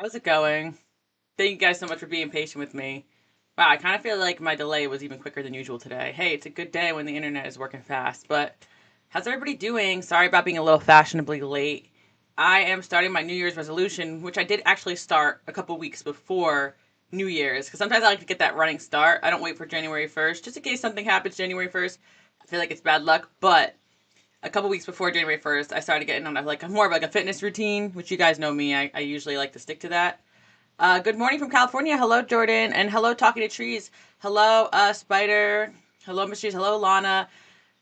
How's it going? Thank you guys so much for being patient with me. Wow, I kind of feel like my delay was even quicker than usual today. Hey, it's a good day when the internet is working fast, but how's everybody doing? Sorry about being a little fashionably late. I am starting my New Year's resolution, which I did actually start a couple weeks before New Year's, because sometimes I like to get that running start. I don't wait for January 1st, just in case something happens January 1st. I feel like it's bad luck, but a couple weeks before January 1st, I started getting on more of like a fitness routine, which you guys know me. I usually like to stick to that. Good morning from California. Hello, Jordan. And hello, Talking to Trees. Hello, Spider. Hello, Mysteries. Hello, Lana.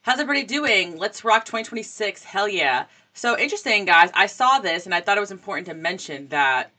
How's everybody doing? Let's rock 2026. Hell yeah. So interesting, guys. I saw this and I thought it was important to mention that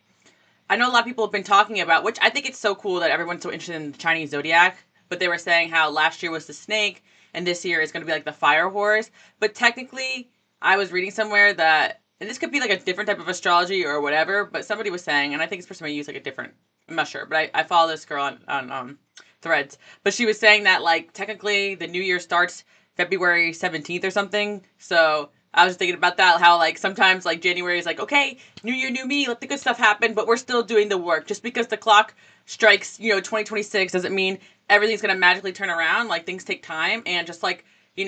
I know a lot of people have been talking about, which I think it's so cool that everyone's so interested in the Chinese zodiac, but they were saying how last year was the snake and this year is going to be like the fire horse. But technically, I was reading somewhere that, and this could be like a different type of astrology or whatever, but somebody was saying, and I think this person may use like a different, I'm not sure, but I follow this girl on threads, but she was saying that like technically the new year starts February 17th or something. So I was thinking about that, how like sometimes like January is like, okay, new year, new me, let the good stuff happen, but we're still doing the work. Just because the clock strikes, 2026 doesn't mean everything's going to magically turn around. Like things take time. And just like, we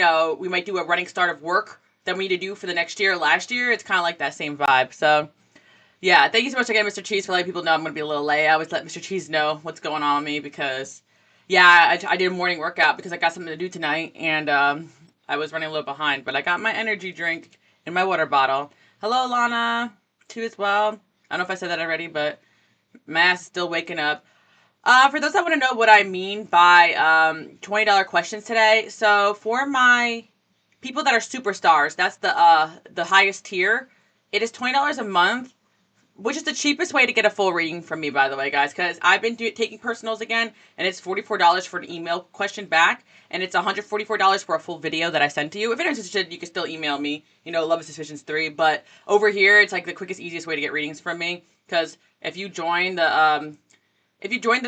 might do a running start of work that we need to do for the next year or last year. It's kind of like that same vibe. So yeah, thank you so much again, Mr. Cheese, for letting people know I'm going to be a little late. I always let Mr. Cheese know what's going on with me because, yeah, I did a morning workout because I got something to do tonight, and I was running a little behind. But I got my energy drink in my water bottle. Hello, Lana, too, as well. I don't know if I said that already, but my ass is still waking up. For those that want to know what I mean by $20 questions today, so for my people that are superstars, that's the highest tier. It is $20 a month, which is the cheapest way to get a full reading from me, by the way, guys, because I've been taking personals again, and it's $44 for an email question back, and it's $144 for a full video that I send to you. If anyone's interested, you can still email me, Love is Suspicions 3, but over here, it's like the quickest, easiest way to get readings from me, because if you join the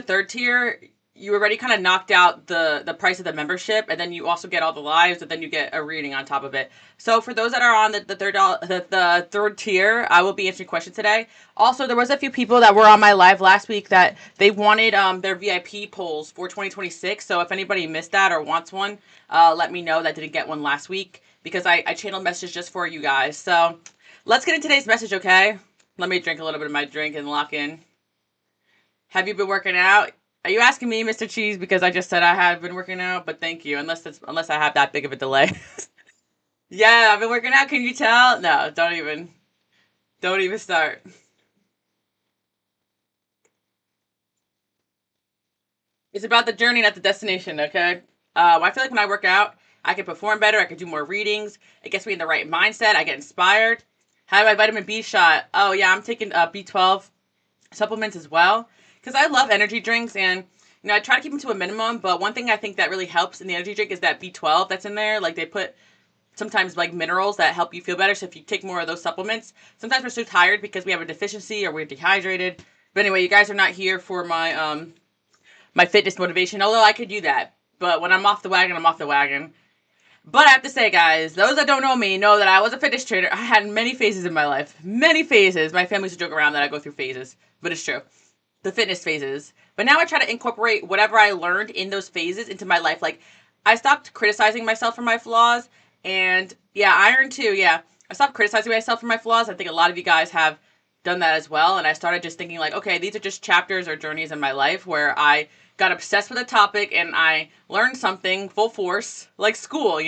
third tier, you already kind of knocked out the price of the membership, and then you also get all the lives, and then you get a reading on top of it. So for those that are on the third tier, I will be answering questions today. Also, there was a few people that were on my live last week that they wanted their VIP polls for 2026. So if anybody missed that or wants one, let me know that didn't get one last week because I channeled messages just for you guys. So let's get into today's message, okay? Let me drink a little bit of my drink and lock in. Have you been working out? Are you asking me, Mr. Cheese, because I just said I have been working out? But thank you, unless I have that big of a delay. Yeah, I've been working out. Can you tell? No, don't even start. It's about the journey, not the destination. Okay. I feel like when I work out, I can perform better. I can do more readings. It gets me in the right mindset. I get inspired. Have my vitamin B shot. Oh yeah, I'm taking B12 supplements as well because I love energy drinks and I try to keep them to a minimum. But one thing I think that really helps in the energy drink is that B12 that's in there. Like they put sometimes like minerals that help you feel better. So if you take more of those supplements, sometimes we're so tired because we have a deficiency or we're dehydrated. But anyway, you guys are not here for my fitness motivation, although I could do that. But when I'm off the wagon, I'm off the wagon. But I have to say, guys, those that don't know me know that I was a fitness trainer. I had many phases in my life. Many phases. My family used to joke around that I go through phases, but it's true. The fitness phases. But now I try to incorporate whatever I learned in those phases into my life. Like, I stopped criticizing myself for my flaws. And, yeah, iron too, yeah. I stopped criticizing myself for my flaws. I think a lot of you guys have done that as well. And I started just thinking, like, okay, these are just chapters or journeys in my life where I got obsessed with a topic and I learned something full force, like school.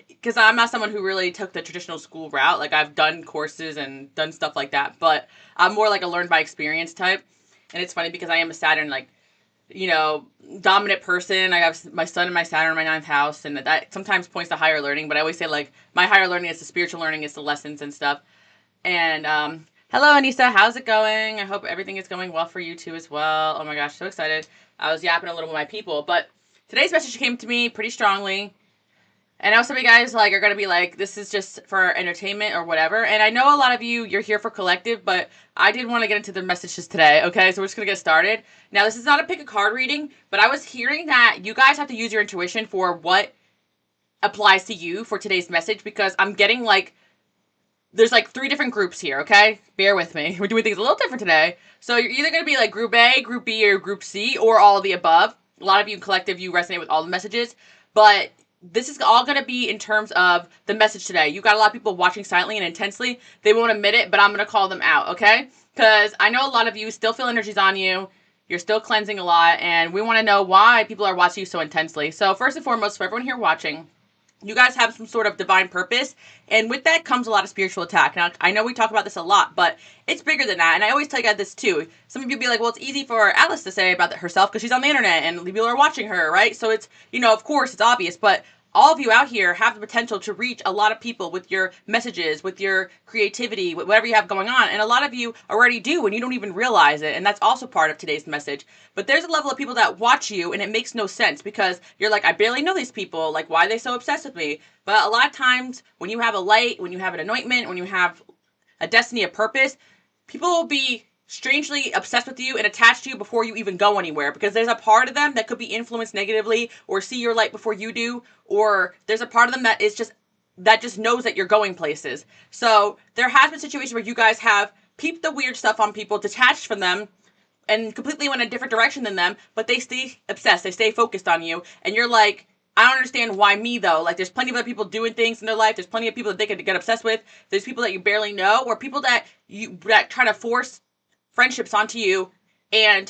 Because I'm not someone who really took the traditional school route. Like, I've done courses and done stuff like that, but I'm more like a learn by experience type. And it's funny because I am a Saturn, like, dominant person. I have my sun and my Saturn in my ninth house, and that sometimes points to higher learning, but I always say, like, my higher learning is the spiritual learning, is the lessons and stuff. And, hello, Anissa. How's it going? I hope everything is going well for you, too, as well. Oh, my gosh, so excited. I was yapping a little with my people, but today's message came to me pretty strongly. And I know some of you guys like are gonna be like, this is just for entertainment or whatever. And I know a lot of you're here for collective, but I did want to get into the messages today. Okay, so we're just gonna get started. Now, this is not a pick a card reading, but I was hearing that you guys have to use your intuition for what applies to you for today's message because I'm getting like there's like 3 different groups here, okay? Bear with me. We're doing things a little different today. So you're either going to be like group A, group B, or group C, or all of the above. A lot of you in collective, you resonate with all the messages. But this is all going to be in terms of the message today. You got a lot of people watching silently and intensely. They won't admit it, but I'm going to call them out, okay? Because I know a lot of you still feel energies on you. You're still cleansing a lot, and we want to know why people are watching you so intensely. So first and foremost, for everyone here watching, you guys have some sort of divine purpose, and with that comes a lot of spiritual attack. Now, I know we talk about this a lot, but it's bigger than that, and I always tell you guys this too. Some of you be like, well, it's easy for Alice to say about herself because she's on the internet, and people are watching her, right? So it's, of course, it's obvious, but all of you out here have the potential to reach a lot of people with your messages, with your creativity, with whatever you have going on. And a lot of you already do, and you don't even realize it. And that's also part of today's message. But there's a level of people that watch you, and it makes no sense because you're like, I barely know these people. Like, why are they so obsessed with me? But a lot of times when you have a light, when you have an anointment, when you have a destiny, a purpose, people will be strangely obsessed with you and attached to you before you even go anywhere, because there's a part of them that could be influenced negatively or see your light before you do, or there's a part of them that just knows that you're going places. So there has been situations where you guys have peeped the weird stuff on people, detached from them, and completely went a different direction than them, but they stay obsessed, they stay focused on you, and you're like, I don't understand why me though. Like, there's plenty of other people doing things in their life. There's plenty of people that they could get obsessed with. There's people that you barely know, or people that try to force friendships onto you,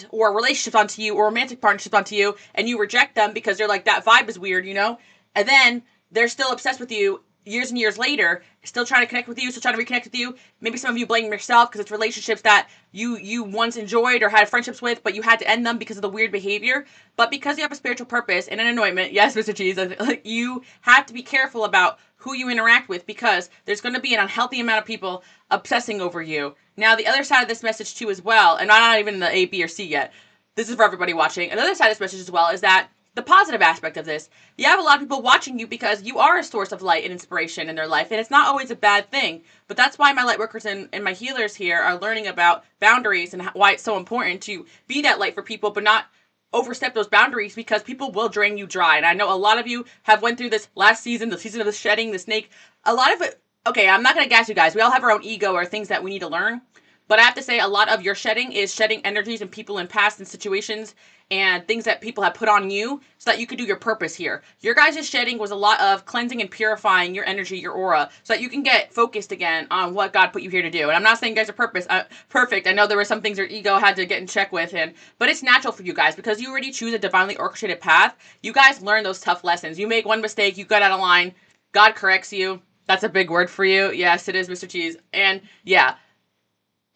or relationships onto you, or romantic partnerships onto you, and you reject them because they're like, that vibe is weird, and then they're still obsessed with you years and years later, still trying to connect with you, still trying to reconnect with you. Maybe some of you blame yourself because it's relationships that you once enjoyed or had friendships with, but you had to end them because of the weird behavior. But because you have a spiritual purpose and an anointment, yes, Mr. Cheese, you have to be careful about who you interact with, because there's going to be an unhealthy amount of people obsessing over you. Now, the other side of this message too as well, and I'm not even in the A, B, or C yet. This is for everybody watching. Another side of this message as well is that the positive aspect of this, you have a lot of people watching you because you are a source of light and inspiration in their life, and it's not always a bad thing. But that's why my light workers and my healers here are learning about boundaries and why it's so important to be that light for people, but not overstep those boundaries, because people will drain you dry. And I know a lot of you have went through this last season, the season of the shedding, the snake. A lot of it, okay, I'm not going to gas you guys. We all have our own ego or things that we need to learn. But I have to say, a lot of your shedding is shedding energies and people in past and situations and things that people have put on you so that you could do your purpose here. Your guys' shedding was a lot of cleansing and purifying your energy, your aura, so that you can get focused again on what God put you here to do. And I'm not saying you guys are perfect. I know there were some things your ego had to get in check with, but it's natural for you guys because you already choose a divinely orchestrated path. You guys learn those tough lessons. You make one mistake, you got out of line, God corrects you. That's a big word for you. Yes, it is, Mr. Cheese. And yeah.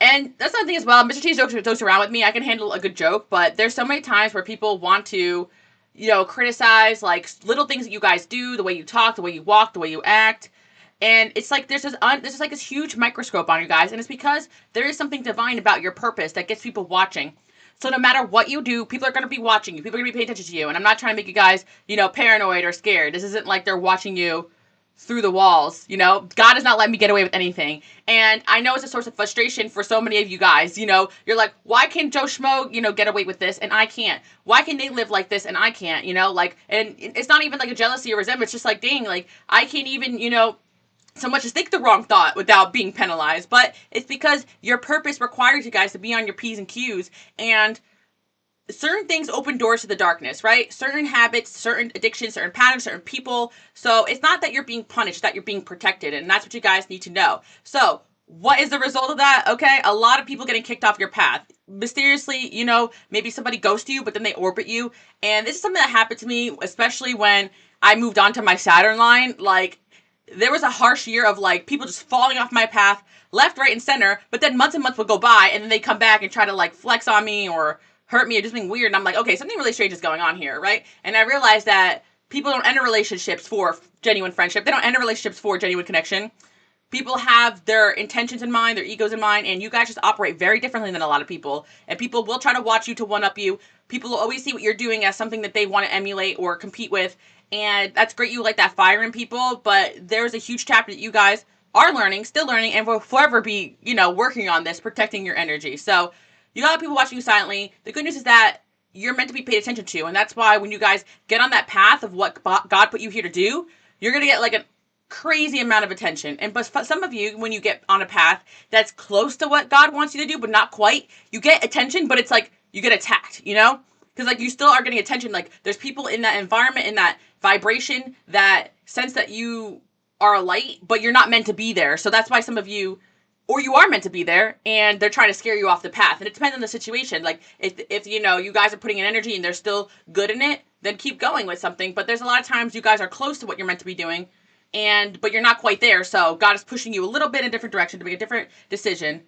And that's another thing as well. Mr. Cheese jokes around with me. I can handle a good joke, but there's so many times where people want to, criticize like little things that you guys do, the way you talk, the way you walk, the way you act. And it's like there's this huge microscope on you guys, and it's because there is something divine about your purpose that gets people watching. So no matter what you do, people are going to be watching you. People are going to be paying attention to you. And I'm not trying to make you guys, paranoid or scared. This isn't like they're watching you through the walls. God has not let me get away with anything. And I know it's a source of frustration for so many of you guys. You're like, why can Joe Schmo, get away with this and I can't? Why can they live like this and I can't? And it's not even like a jealousy or resentment. It's just like, dang, like I can't even, so much as think the wrong thought without being penalized. But it's because your purpose requires you guys to be on your P's and Q's, and certain things open doors to the darkness, right? Certain habits, certain addictions, certain patterns, certain people. So it's not that you're being punished, that you're being protected. And that's what you guys need to know. So what is the result of that? Okay, a lot of people getting kicked off your path. Mysteriously, maybe somebody ghosts you, but then they orbit you. And this is something that happened to me, especially when I moved on to my Saturn line. Like, there was a harsh year of like people just falling off my path, left, right, and center. But then months and months would go by, and then they come back and try to like flex on me or hurt me or just being weird. And I'm like, okay, something really strange is going on here, right? And I realized that people don't enter relationships for genuine friendship. They don't enter relationships for genuine connection. People have their intentions in mind, their egos in mind, and you guys just operate very differently than a lot of people. And people will try to watch you to one-up you. People will always see what you're doing as something that they want to emulate or compete with. And that's great, you light that fire in people, but there's a huge chapter that you guys are learning, still learning, and will forever be, working on this, protecting your energy. So you got people watching you silently. The good news is that you're meant to be paid attention to, and that's why when you guys get on that path of what God put you here to do, you're going to get like crazy amount of attention. And but some of you, when you get on a path that's close to what God wants you to do, but not quite, you get attention, but it's like you get attacked, you know? Because like you still are getting attention. Like there's people in that environment, in that vibration, that sense that you are a light, but you're not meant to be there. So that's why some of you, or you are meant to be there, and they're trying to scare you off the path. And it depends on the situation. Like if you know you guys are putting in energy and they're still good in it, then keep going with something. But there's a lot of times you guys are close to what you're meant to be doing, but you're not quite there. So God is pushing you a little bit in a different direction to make a different decision.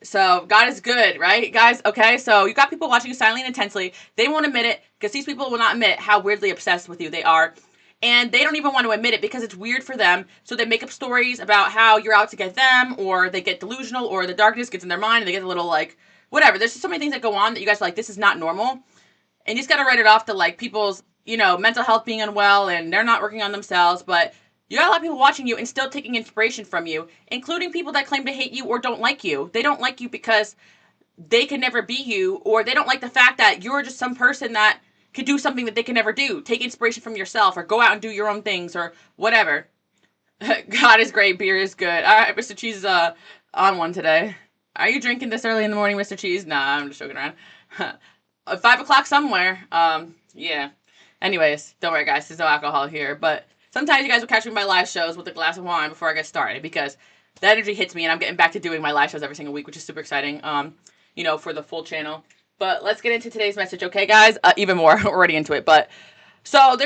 So God is good, right, guys? Okay, so you got people watching you silently and intensely. They won't admit it because these people will not admit how weirdly obsessed with you they are. And they don't even want to admit it because it's weird for them. So they make up stories about how you're out to get them, or they get delusional, or the darkness gets in their mind and they get a little like, whatever. There's just so many things that go on that you guys are like, this is not normal. And you just got to write it off to like people's, mental health being unwell and they're not working on themselves. But you got a lot of people watching you and still taking inspiration from you, including people that claim to hate you or don't like you. They don't like you because they can never be you, or they don't like the fact that you're just some person that could do something that they can never do. Take inspiration from yourself, or go out and do your own things, or whatever. God is great. Beer is good. All right, Mr. Cheese is on one today. Are you drinking this early in the morning, Mr. Cheese? Nah, I'm just joking around. 5 o'clock somewhere. Yeah. Anyways, don't worry, guys. There's no alcohol here. But sometimes you guys will catch me in my live shows with a glass of wine before I get started, because the energy hits me and I'm getting back to doing my live shows every single week, which is super exciting, for the full channel. But let's get into today's message, okay, guys? Even more. We're already into it. But so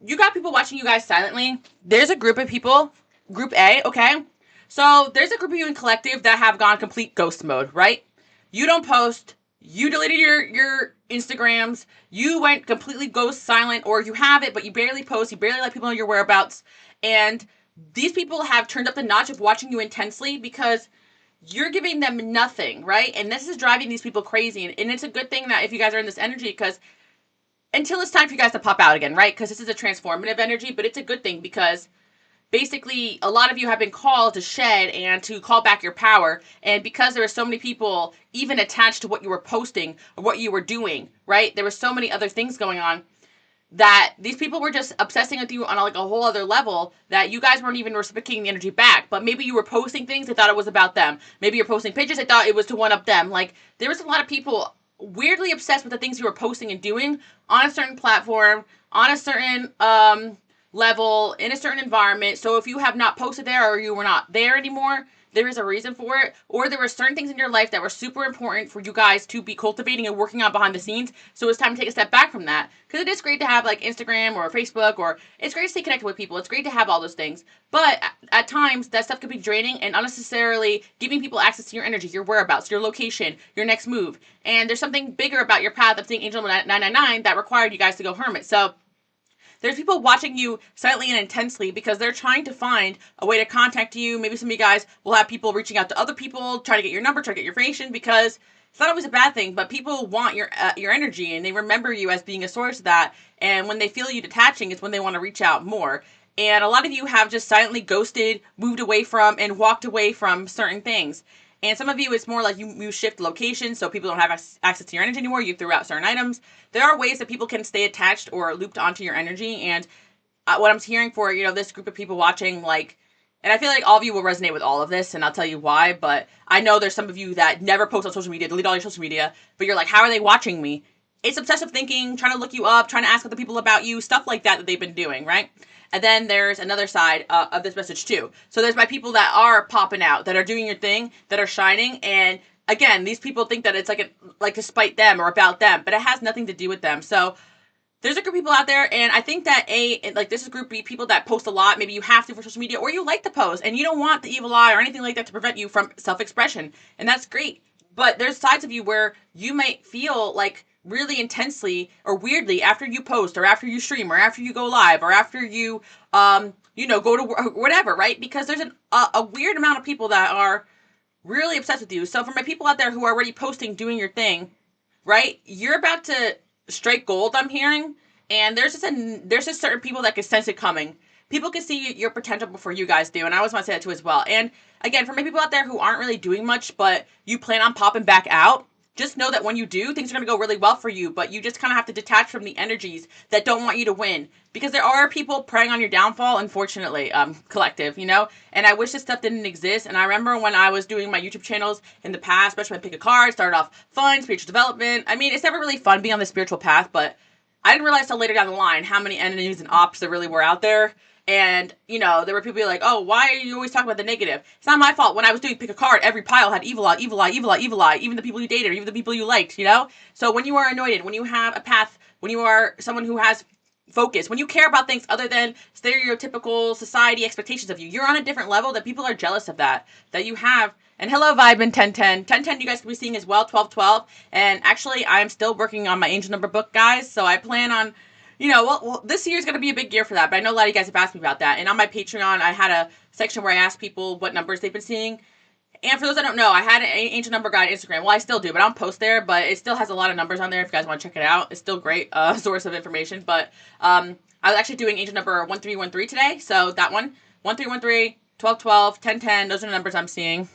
you got people watching you guys silently. There's a group of people, group A, okay? So there's a group of you in collective that have gone complete ghost mode, right? You don't post. You deleted your Instagrams. You went completely ghost silent, or you have it, but you barely post. You barely let people know your whereabouts. And these people have turned up the notch of watching you intensely because you're giving them nothing, right? And this is driving these people crazy. And it's a good thing that if you guys are in this energy, because until it's time for you guys to pop out again, right? Because this is a transformative energy, but it's a good thing because basically a lot of you have been called to shed and to call back your power. And because there were so many people even attached to what you were posting or what you were doing, right? There were so many other things going on that these people were just obsessing with you on a whole other level that you guys weren't even reciprocating the energy back. But maybe you were posting things, they thought it was about them. Maybe you're posting pictures, they thought it was to one-up them. Like, there was a lot of people weirdly obsessed with the things you were posting and doing on a certain platform, on a certain level, in a certain environment. So if you have not posted there, or you were not there anymore, there is a reason for it. Or there were certain things in your life that were super important for you guys to be cultivating and working on behind the scenes. So it's time to take a step back from that. Because it is great to have like Instagram or Facebook, or it's great to stay connected with people. It's great to have all those things. But at times that stuff could be draining and unnecessarily giving people access to your energy, your whereabouts, your location, your next move. And there's something bigger about your path of seeing Angel 999 that required you guys to go hermit. So there's people watching you silently and intensely because they're trying to find a way to contact you. Maybe some of you guys will have people reaching out to other people, trying to get your number, trying to get your information, because it's not always a bad thing, but people want your energy, and they remember you as being a source of that. And when they feel you detaching, it's when they want to reach out more. And a lot of you have just silently ghosted, moved away from, and walked away from certain things. And some of you, it's more like you shift locations, so people don't have access to your energy anymore. You threw out certain items. There are ways that people can stay attached or looped onto your energy. And what I'm hearing for, this group of people watching, and I feel like all of you will resonate with all of this, and I'll tell you why. But I know there's some of you that never post on social media, delete all your social media, but you're like, how are they watching me? It's obsessive thinking, trying to look you up, trying to ask other people about you, stuff like that they've been doing, right? And then there's another side of this message too. So there's my people that are popping out, that are doing your thing, that are shining. And again, these people think that it's like to spite them or about them, but it has nothing to do with them. So there's a group of people out there, and I think that this is group B, people that post a lot. Maybe you have to for social media, or you like to post, and you don't want the evil eye or anything like that to prevent you from self-expression, and that's great. But there's sides of you where you might feel like really intensely or weirdly after you post, or after you stream, or after you go live, or after you go to work, whatever, right? Because there's a weird amount of people that are really obsessed with you. So for my people out there who are already posting, doing your thing, right? You're about to strike gold, I'm hearing. And there's just certain people that can sense it coming. People can see your potential before you guys do. And I always want to say that too as well. And again, for my people out there who aren't really doing much, but you plan on popping back out, just know that when you do, things are going to go really well for you, but you just kind of have to detach from the energies that don't want you to win, because there are people preying on your downfall, unfortunately, collective, you know, and I wish this stuff didn't exist. And I remember when I was doing my YouTube channels in the past, especially when I pick a card, started off fun, spiritual development. I mean, it's never really fun being on the spiritual path, but I didn't realize till later down the line how many enemies and ops there really were out there. And, you know, there were people like, oh, why are you always talking about the negative? It's not my fault. When I was doing pick a card, every pile had evil eye, evil eye, evil eye, evil eye, even the people you dated, or even the people you liked, you know? So when you are anointed, when you have a path, when you are someone who has focus, when you care about things other than stereotypical society expectations of you, you're on a different level that people are jealous of that you have. And hello, Vibe in 1010. 1010 you guys can be seeing as well, 1212. And actually, I'm still working on my angel number book, guys. So I plan on, you know, well, this year's going to be a big year for that. But I know a lot of you guys have asked me about that. And on my Patreon, I had a section where I asked people what numbers they've been seeing. And for those that don't know, I had an angel number guide Instagram. Well, I still do, but I don't post there. But it still has a lot of numbers on there if you guys want to check it out. It's still a great source of information. But I was actually doing angel number 1313 today. So that one, 1313, 1212, 1010. Those are the numbers I'm seeing.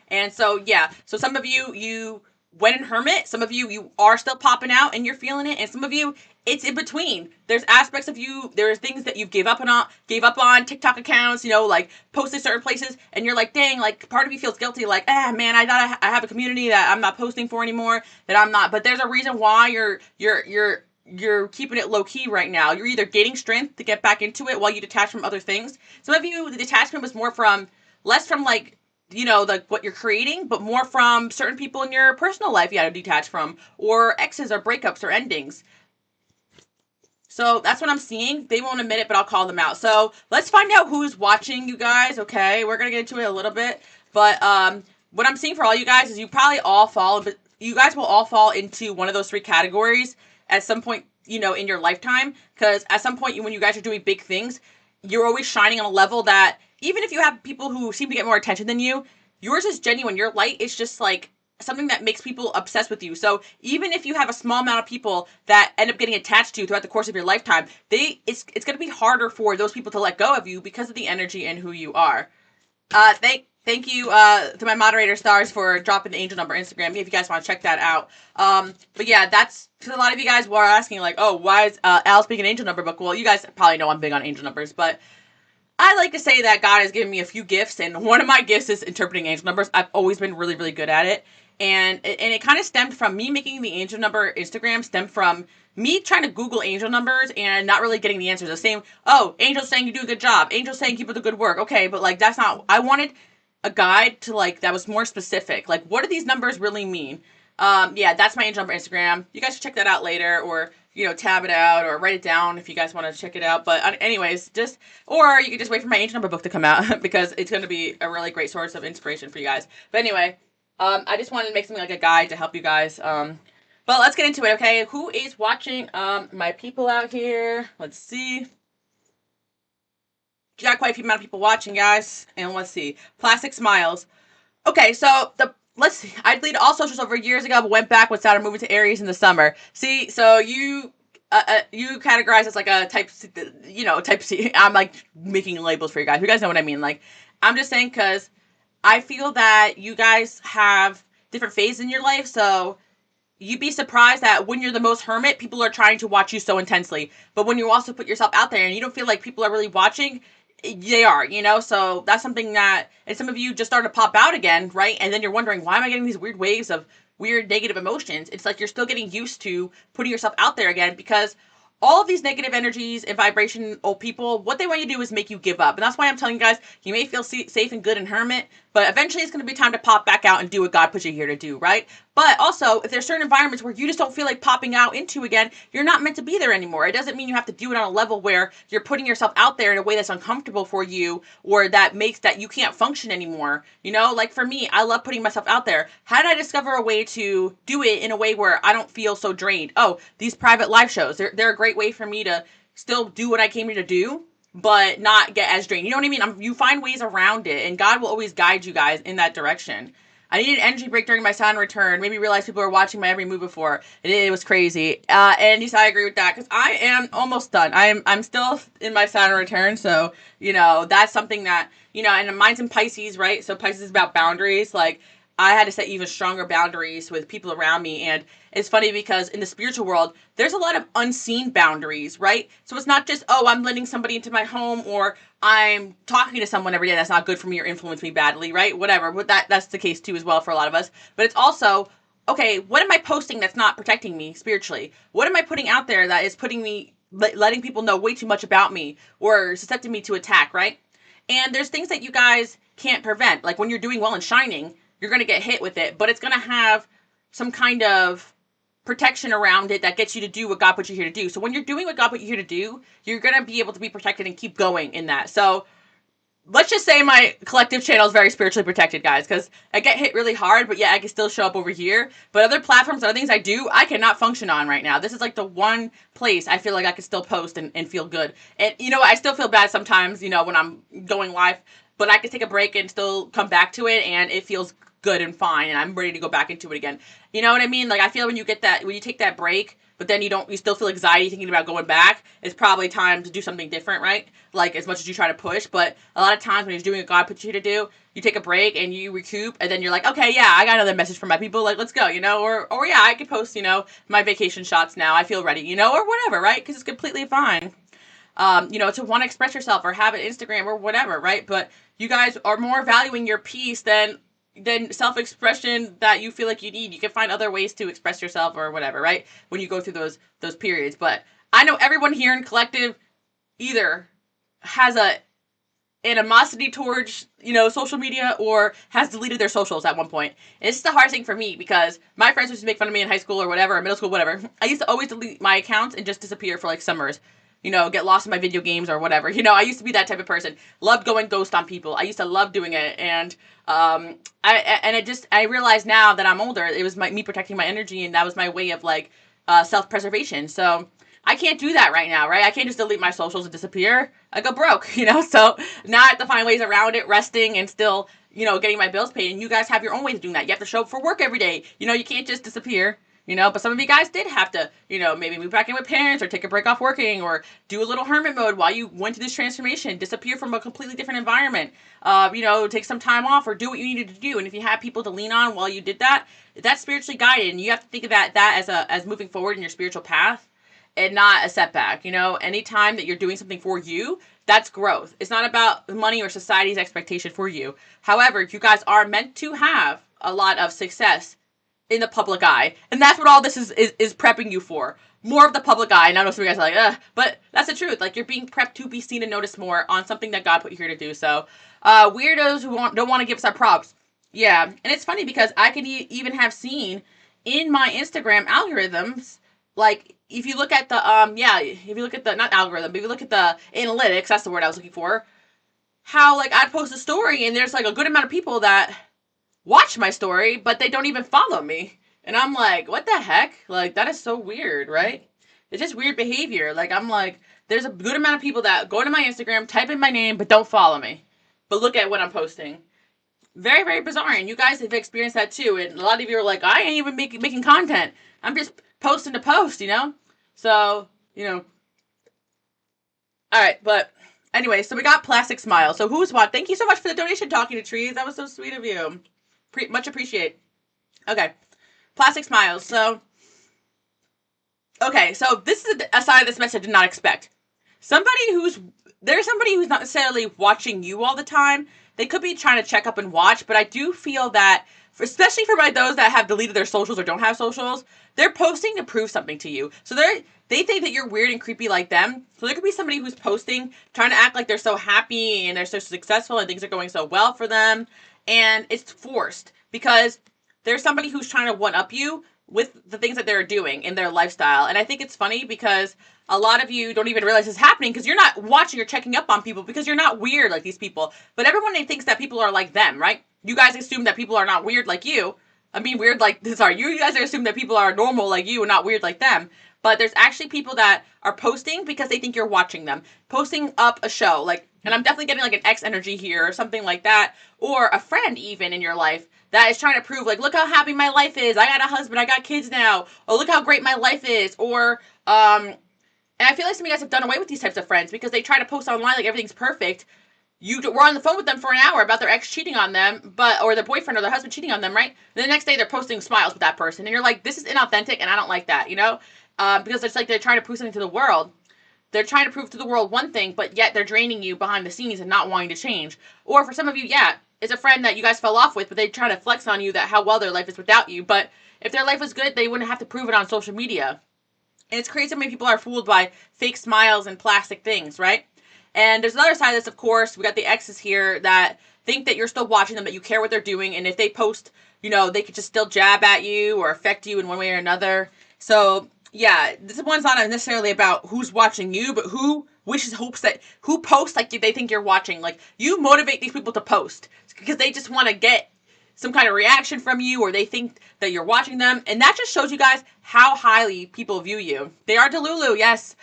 And so, yeah, so some of you went in hermit. Some of you are still popping out and you're feeling it. And some of you, it's in between. There's aspects of you, there's things that you gave up on TikTok accounts, you know, like posted certain places. And you're like, dang, like part of you feels guilty. Like, man, I thought I have a community that I'm not posting for anymore, that I'm not. But there's a reason why you're keeping it low key right now. You're either gaining strength to get back into it while you detach from other things. Some of you, the detachment was less from like, you know, like what you're creating, but more from certain people in your personal life you had to detach from, or exes or breakups or endings. So that's what I'm seeing. They won't admit it, but I'll call them out. So let's find out who's watching, you guys. Okay, we're gonna get into it a little bit, but what I'm seeing for all you guys is you guys will all fall into one of those three categories at some point, you know, in your lifetime. Because at some point, when you guys are doing big things, you're always shining on a level that, even if you have people who seem to get more attention than you, yours is genuine. Your light is just like something that makes people obsessed with you. So even if you have a small amount of people that end up getting attached to you throughout the course of your lifetime, it's going to be harder for those people to let go of you because of the energy and who you are. Thank you to my moderator stars for dropping the angel number Instagram if you guys want to check that out. But yeah, that's because a lot of you guys were asking like, oh, why is Al speaking angel number book? Well, you guys probably know I'm big on angel numbers, but I like to say that God has given me a few gifts, and one of my gifts is interpreting angel numbers. I've always been really, really good at it. And it kind of stemmed from me making the angel number Instagram, stemmed from me trying to Google angel numbers and not really getting the answers. The same, oh, angels saying you do a good job. Angels saying keep up the good work. Okay, but like that's not, I wanted a guide to like, that was more specific. Like, what do these numbers really mean? Yeah, that's my angel number Instagram. You guys should check that out later, or, you know, tab it out or write it down if you guys want to check it out. But anyways, or you can just wait for my angel number book to come out because it's going to be a really great source of inspiration for you guys. But anyway, I just wanted to make something like a guide to help you guys. But let's get into it, okay? Who is watching? My people out here. Let's see. Got quite a few amount of people watching, guys. And let's see. Plastic Smiles. Okay, so let's see. I deleted all socials over years ago, but went back when Saturn moving to Aries in the summer. See, so you categorize as like a type, you know, type C. I'm like making labels for you guys. You guys know what I mean. Like, I'm just saying because I feel that you guys have different phases in your life. So you'd be surprised that when you're the most hermit, people are trying to watch you so intensely. But when you also put yourself out there and you don't feel like people are really watching, they are, you know? So that's something that, and some of you just started to pop out again, right? And then you're wondering, why am I getting these weird waves of weird negative emotions? It's like you're still getting used to putting yourself out there again, because all of these negative energies and vibrational people, what they want you to do is make you give up. And that's why I'm telling you guys, you may feel safe and good in hermit, but eventually it's going to be time to pop back out and do what God put you here to do, right? But also, if there's certain environments where you just don't feel like popping out into again, you're not meant to be there anymore. It doesn't mean you have to do it on a level where you're putting yourself out there in a way that's uncomfortable for you, or that makes that you can't function anymore. You know, like for me, I love putting myself out there. How did I discover a way to do it in a way where I don't feel so drained? Oh, these private live shows. They're a great way for me to still do what I came here to do, but not get as drained. You know what I mean? You find ways around it, and God will always guide you guys in that direction. I needed an energy break during my Saturn return. Made me realize people were watching my every move before. It was crazy. And yes, I agree with that, because I am almost done. I'm still in my Saturn return, so, you know, that's something that, you know, and mine's in Pisces, right? So Pisces is about boundaries. Like, I had to set even stronger boundaries with people around me. And it's funny because in the spiritual world, there's a lot of unseen boundaries, right? So it's not just, oh, I'm letting somebody into my home, or I'm talking to someone every day that's not good for me or influence me badly, right? Whatever. But that's the case too as well for a lot of us. But it's also, okay, what am I posting that's not protecting me spiritually? What am I putting out there that is putting me, letting people know way too much about me or suscepting me to attack, right? And there's things that you guys can't prevent. Like when you're doing well and shining, you're going to get hit with it, but it's going to have some kind of protection around it that gets you to do what God put you here to do. So when you're doing what God put you here to do, you're going to be able to be protected and keep going in that. So let's just say my collective channel is very spiritually protected, guys, because I get hit really hard, but yeah, I can still show up over here. But other platforms, other things I do, I cannot function on right now. This is like the one place I feel like I can still post and feel good. And you know, I still feel bad sometimes, you know, when I'm going live, but I can take a break and still come back to it, and it feels good and fine, and I'm ready to go back into it again. You know what I mean? Like I feel when you take that break, but then you still feel anxiety thinking about going back, it's probably time to do something different, right? Like as much as you try to push, but a lot of times when you're doing what God puts you to do, you take a break and you recoup, and then you're like, okay, yeah, I got another message from my people, like let's go, you know, or yeah, I could post, you know, my vacation shots now, I feel ready, you know, or whatever, right? Because it's completely fine. You know, to want to express yourself or have an Instagram or whatever, right? But you guys are more valuing your peace than self-expression that you feel like you need. You can find other ways to express yourself or whatever, right? When you go through those periods. But I know everyone here in collective either has a animosity towards, you know, social media or has deleted their socials at one point. And it's the hardest thing for me because my friends used to make fun of me in high school or whatever, or middle school, whatever. I used to always delete my accounts and just disappear for like summers. You know, get lost in my video games or whatever. You know, I used to be that type of person. Loved going ghost on people. I used to love doing it. And I realize now that I'm older, it was me protecting my energy, and that was my way of like self-preservation. So I can't do that right now, right? I can't just delete my socials and disappear. I go broke, you know? So now I have to find ways around it, resting and still, you know, getting my bills paid. And you guys have your own ways of doing that. You have to show up for work every day. You know, you can't just disappear. You know, but some of you guys did have to, you know, maybe move back in with parents or take a break off working or do a little hermit mode while you went through this transformation, disappear from a completely different environment, you know, take some time off or do what you needed to do. And if you have people to lean on while you did that, that's spiritually guided. And you have to think of that as moving forward in your spiritual path and not a setback. You know, anytime that you're doing something for you, that's growth. It's not about money or society's expectation for you. However, you guys are meant to have a lot of success in the public eye, and that's what all this is prepping you for. More of the public eye. And I know some of you guys are like, ugh, but that's the truth. Like, you're being prepped to be seen and noticed more on something that God put you here to do. So weirdos who don't want to give us our props, yeah. And it's funny because I can even have seen in my Instagram algorithms, like if you look at the if you look at the, not algorithm, but if you look at the analytics, that's the word I was looking for, how like I'd post a story and there's like a good amount of people that watch my story, but they don't even follow me. And I'm like, what the heck? Like, that is so weird, right? It's just weird behavior. Like, I'm like, there's a good amount of people that go to my Instagram, type in my name, but don't follow me. But look at what I'm posting. Very, very bizarre. And you guys have experienced that too. And a lot of you are like, I ain't even making content. I'm just posting to post, you know? So, you know. All right, but anyway, so we got Plastic Smile. So who's what? Thank you so much for the donation, Talking to Trees. That was so sweet of you. Much appreciate. Okay. Plastic Smiles. So, okay. So this is a side of this message I did not expect. There's somebody who's not necessarily watching you all the time. They could be trying to check up and watch, but I do feel that, especially for those that have deleted their socials or don't have socials, they're posting to prove something to you. So they think that you're weird and creepy like them. So there could be somebody who's posting, trying to act like they're so happy and they're so successful and things are going so well for them. And it's forced because there's somebody who's trying to one-up you with the things that they're doing in their lifestyle. And I think it's funny because a lot of you don't even realize it's happening because you're not watching or checking up on people because you're not weird like these people. But everyone thinks that people are like them, right? You guys assume that people are not weird like you. I mean, weird like, sorry, you guys assume that people are normal like you and not weird like them. But there's actually people that are posting because they think you're watching them. Posting up a show, like, and I'm definitely getting like an X energy here or something like that. Or a friend even in your life that is trying to prove, like, look how happy my life is. I got a husband. I got kids now. Oh, look how great my life is. Or, and I feel like some of you guys have done away with these types of friends because they try to post online like everything's perfect. you were on the phone with them for an hour about their ex cheating on them, or their boyfriend or their husband cheating on them, right? Then the next day they're posting smiles with that person, and you're like, this is inauthentic, and I don't like that, because it's like they're trying to prove something to the world. They're trying to prove to the world one thing, but yet they're draining you behind the scenes and not wanting to change. Or for some of you, yeah, it's a friend that you guys fell off with, but they try to flex on you that how well their life is without you. But if their life was good, they wouldn't have to prove it on social media. And it's crazy how many people are fooled by fake smiles and plastic things, right? And there's another side of this, of course. We got the exes here that think that you're still watching them, that you care what they're doing, and if they post, they could just still jab at you or affect you in one way or another. So, yeah, this one's not necessarily about who's watching you, but who posts like they think you're watching. Like, you motivate these people to post because they just want to get some kind of reaction from you, or they think that you're watching them, and that just shows you guys how highly people view you. They are Delulu, yes.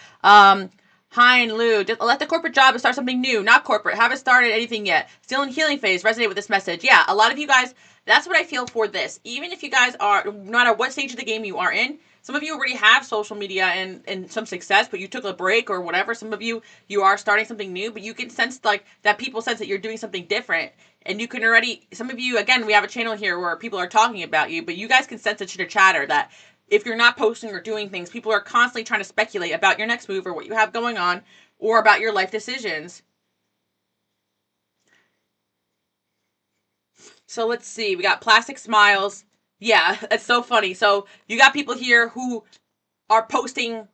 Hi and Lou, just let the corporate job and start something new, not corporate. Haven't started anything yet. Still in healing phase. Resonate with this message. Yeah, a lot of you guys, that's what I feel for this. Even if you guys are, no matter what stage of the game you are in, some of you already have social media and some success, but you took a break or whatever. Some of you are starting something new, but you can sense like that people sense that you're doing something different. And you can already, some of you, again, we have a channel here where people are talking about you, but you guys can sense the chitter chatter that if you're not posting or doing things, people are constantly trying to speculate about your next move or what you have going on or about your life decisions. So let's see. We got plastic smiles. Yeah, it's so funny. So you got people here who are posting,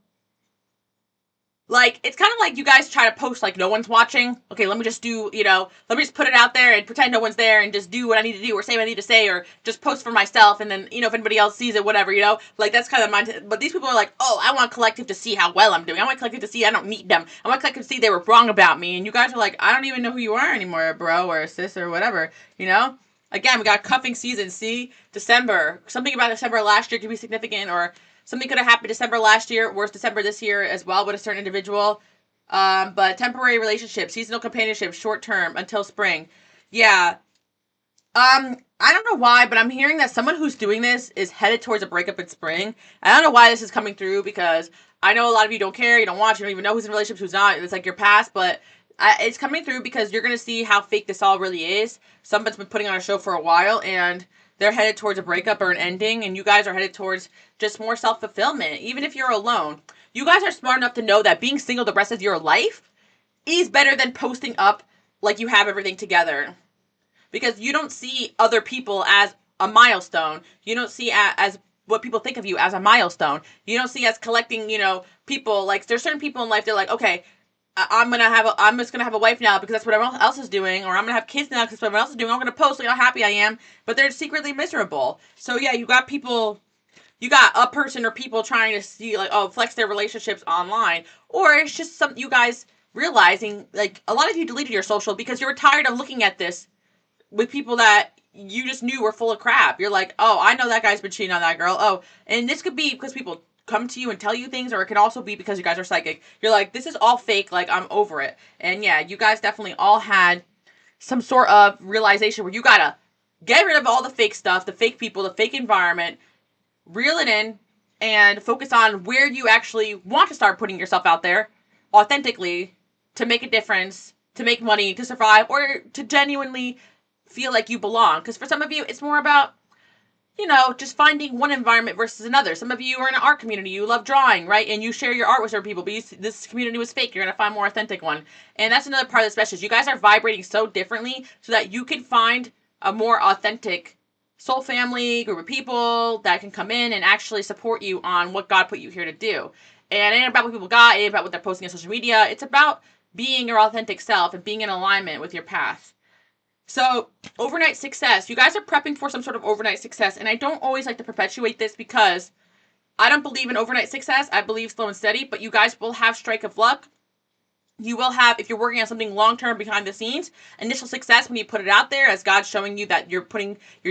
like, it's kind of like you guys try to post like no one's watching. Okay, let me just do, let me just put it out there and pretend no one's there and just do what I need to do or say what I need to say or just post for myself and then, if anybody else sees it, whatever, like that's kind of mindset. But these people are like, oh, I want collective to see how well I'm doing. I want collective to see I don't need them. I want collective to see they were wrong about me. And you guys are like, I don't even know who you are anymore, bro or sis or whatever, Again, we got cuffing season. See, December. Something about December last year could be significant, or something could have happened December last year, worse December this year as well with a certain individual. But temporary relationship, seasonal companionship, short term until spring. Yeah. I don't know why, but I'm hearing that someone who's doing this is headed towards a breakup in spring. I don't know why this is coming through because I know a lot of you don't care, you don't watch, you don't even know who's in relationships, who's not. It's like your past, but it's coming through because you're going to see how fake this all really is. Someone's been putting on a show for a while, and they're headed towards a breakup or an ending, and you guys are headed towards just more self-fulfillment, even if you're alone. You guys are smart enough to know that being single the rest of your life is better than posting up like you have everything together. Because you don't see other people as a milestone. You don't see as what people think of you as a milestone. You don't see as collecting, people. Like, there's certain people in life, they're like, okay, I'm just gonna have a wife now because that's what everyone else is doing, or I'm gonna have kids now because that's what everyone else is doing. I'm gonna post like how happy I am, but they're secretly miserable. So yeah, you got a person or people trying to see like, oh, flex their relationships online, or it's just some you guys realizing like a lot of you deleted your social because you were tired of looking at this with people that you just knew were full of crap. You're like, oh, I know that guy's been cheating on that girl. Oh, and this could be because people come to you and tell you things, or it can also be because you guys are psychic. You're like, this is all fake, like I'm over it. And yeah, you guys definitely all had some sort of realization where you gotta get rid of all the fake stuff, the fake people, the fake environment, reel it in, and focus on where you actually want to start putting yourself out there authentically to make a difference, to make money, to survive, or to genuinely feel like you belong. Because for some of you, it's more about just finding one environment versus another. Some of you are in an art community. You love drawing, right? And you share your art with certain people, but this community was fake. You're going to find a more authentic one. And that's another part of this message. You guys are vibrating so differently so that you can find a more authentic soul family, group of people that can come in and actually support you on what God put you here to do. And it ain't about what people got. It ain't about what they're posting on social media. It's about being your authentic self and being in alignment with your path. So, overnight success. You guys are prepping for some sort of overnight success, and I don't always like to perpetuate this because I don't believe in overnight success. I believe slow and steady, but you guys will have strike of luck. You will have, if you're working on something long-term behind the scenes, initial success when you put it out there as God's showing you that you're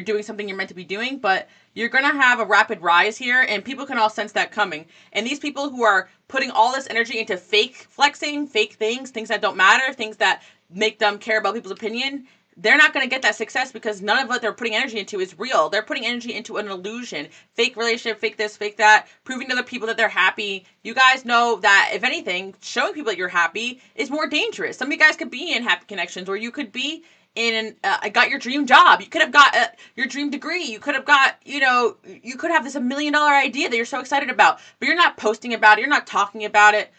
doing something you're meant to be doing, but you're going to have a rapid rise here, and people can all sense that coming. And these people who are putting all this energy into fake flexing, fake things that don't matter, things that make them care about people's opinion, they're not going to get that success because none of what they're putting energy into is real. They're putting energy into an illusion, fake relationship, fake this, fake that, proving to other people that they're happy. You guys know that, if anything, showing people that you're happy is more dangerous. Some of you guys could be in happy connections, or you could be in got your dream job. You could have got your dream degree. You could have got, you could have this $1 million idea that you're so excited about, but you're not posting about it. You're not talking about it.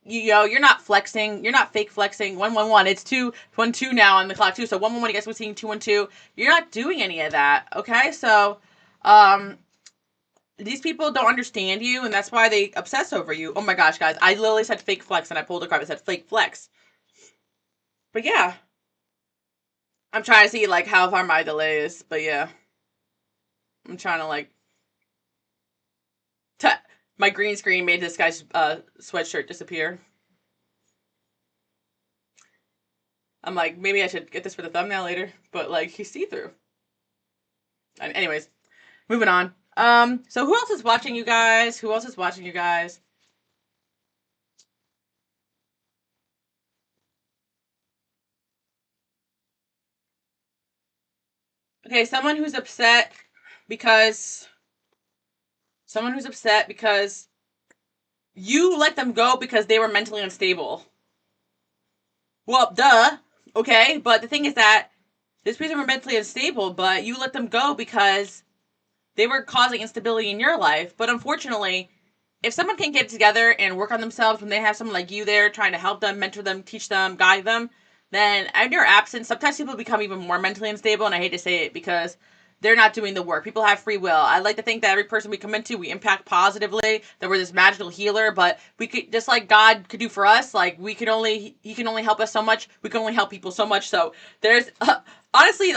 You're not flexing. You're not fake flexing. 111. It's 212 now on the clock too. So 111. You guys were seeing 212. You're not doing any of that. Okay. So, these people don't understand you, and that's why they obsess over you. Oh my gosh, guys. I literally said fake flex, and I pulled a card that said fake flex. But yeah. I'm trying to see, like, how far my delay is. But yeah. I'm trying to, like... My green screen made this guy's sweatshirt disappear. I'm like, maybe I should get this for the thumbnail later. But, like, he's see-through. Anyways. Moving on. So who else is watching, you guys? Who else is watching, you guys? Okay, someone who's upset because you let them go because they were mentally unstable. Well, duh. Okay, but the thing is that this person were mentally unstable, but you let them go because they were causing instability in your life. But unfortunately, if someone can't get together and work on themselves when they have someone like you there trying to help them, mentor them, teach them, guide them, then in your absence, sometimes people become even more mentally unstable, and I hate to say it because they're not doing the work. People have free will. I like to think that every person we come into, we impact positively, that we're this magical healer, but we could, just like God could do for us, like He can only help us so much, we can only help people so much. So there's, honestly,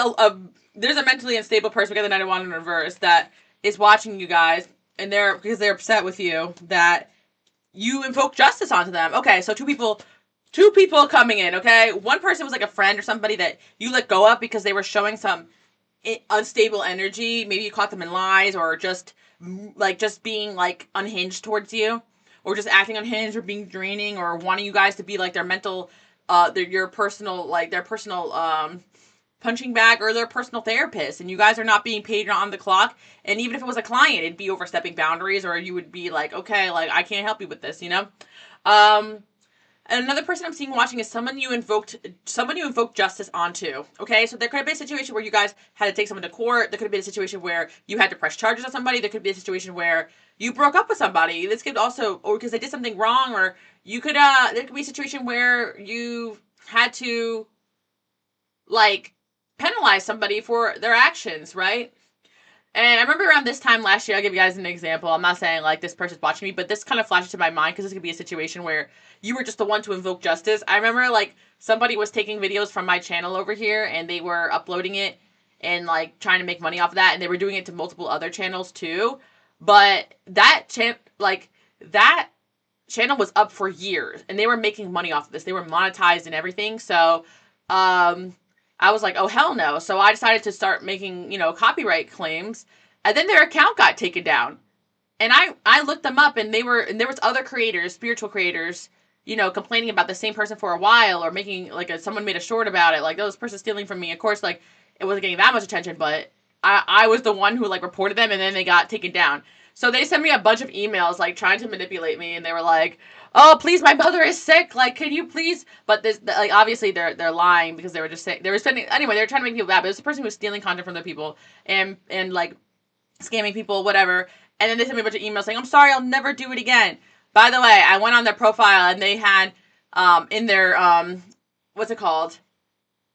there's a mentally unstable person, we got the Knight of Wands in reverse, that is watching you guys, and because they're upset with you, that you invoke justice onto them. Okay, so two people coming in, okay? One person was like a friend or somebody that you let go of because they were showing some unstable energy. Maybe you caught them in lies, or just being like unhinged towards you, or just acting unhinged, or being draining, or wanting you guys to be like their mental, their personal punching bag, or their personal therapist, and you guys are not being paid on the clock. And even if it was a client, it'd be overstepping boundaries, or you would be like, okay, like I can't help you with this, And another person I'm seeing watching is someone you invoked justice onto. Okay, so there could have been a situation where you guys had to take someone to court. There could have been a situation where you had to press charges on somebody. There could be a situation where you broke up with somebody. This could also, or because they did something wrong, or you could there could be a situation where you had to like penalize somebody for their actions, right? And I remember around this time last year, I'll give you guys an example. I'm not saying like this person's watching me, but this kind of flashes to my mind because this could be a situation where you were just the one to invoke justice. I remember like somebody was taking videos from my channel over here, and they were uploading it and like trying to make money off of that, and they were doing it to multiple other channels too. But that channel was up for years, and they were making money off of this. They were monetized and everything. So, I was like, oh, hell no. So I decided to start making, copyright claims. And then their account got taken down. And I looked them up, and there was other creators, spiritual creators, complaining about the same person for a while, or making, like, someone made a short about it. Like, those person stealing from me. Of course, like, it wasn't getting that much attention, but I was the one who, like, reported them, and then they got taken down. So they sent me a bunch of emails, like, trying to manipulate me, and they were like, oh, please, my mother is sick, like, can you please, but this, like, obviously they're lying, because they were just saying, they were spending, anyway, they were trying to make people bad, but it was a person who was stealing content from their people, and like, scamming people, whatever, and then they sent me a bunch of emails saying, I'm sorry, I'll never do it again. By the way, I went on their profile, and they had, in their, what's it called,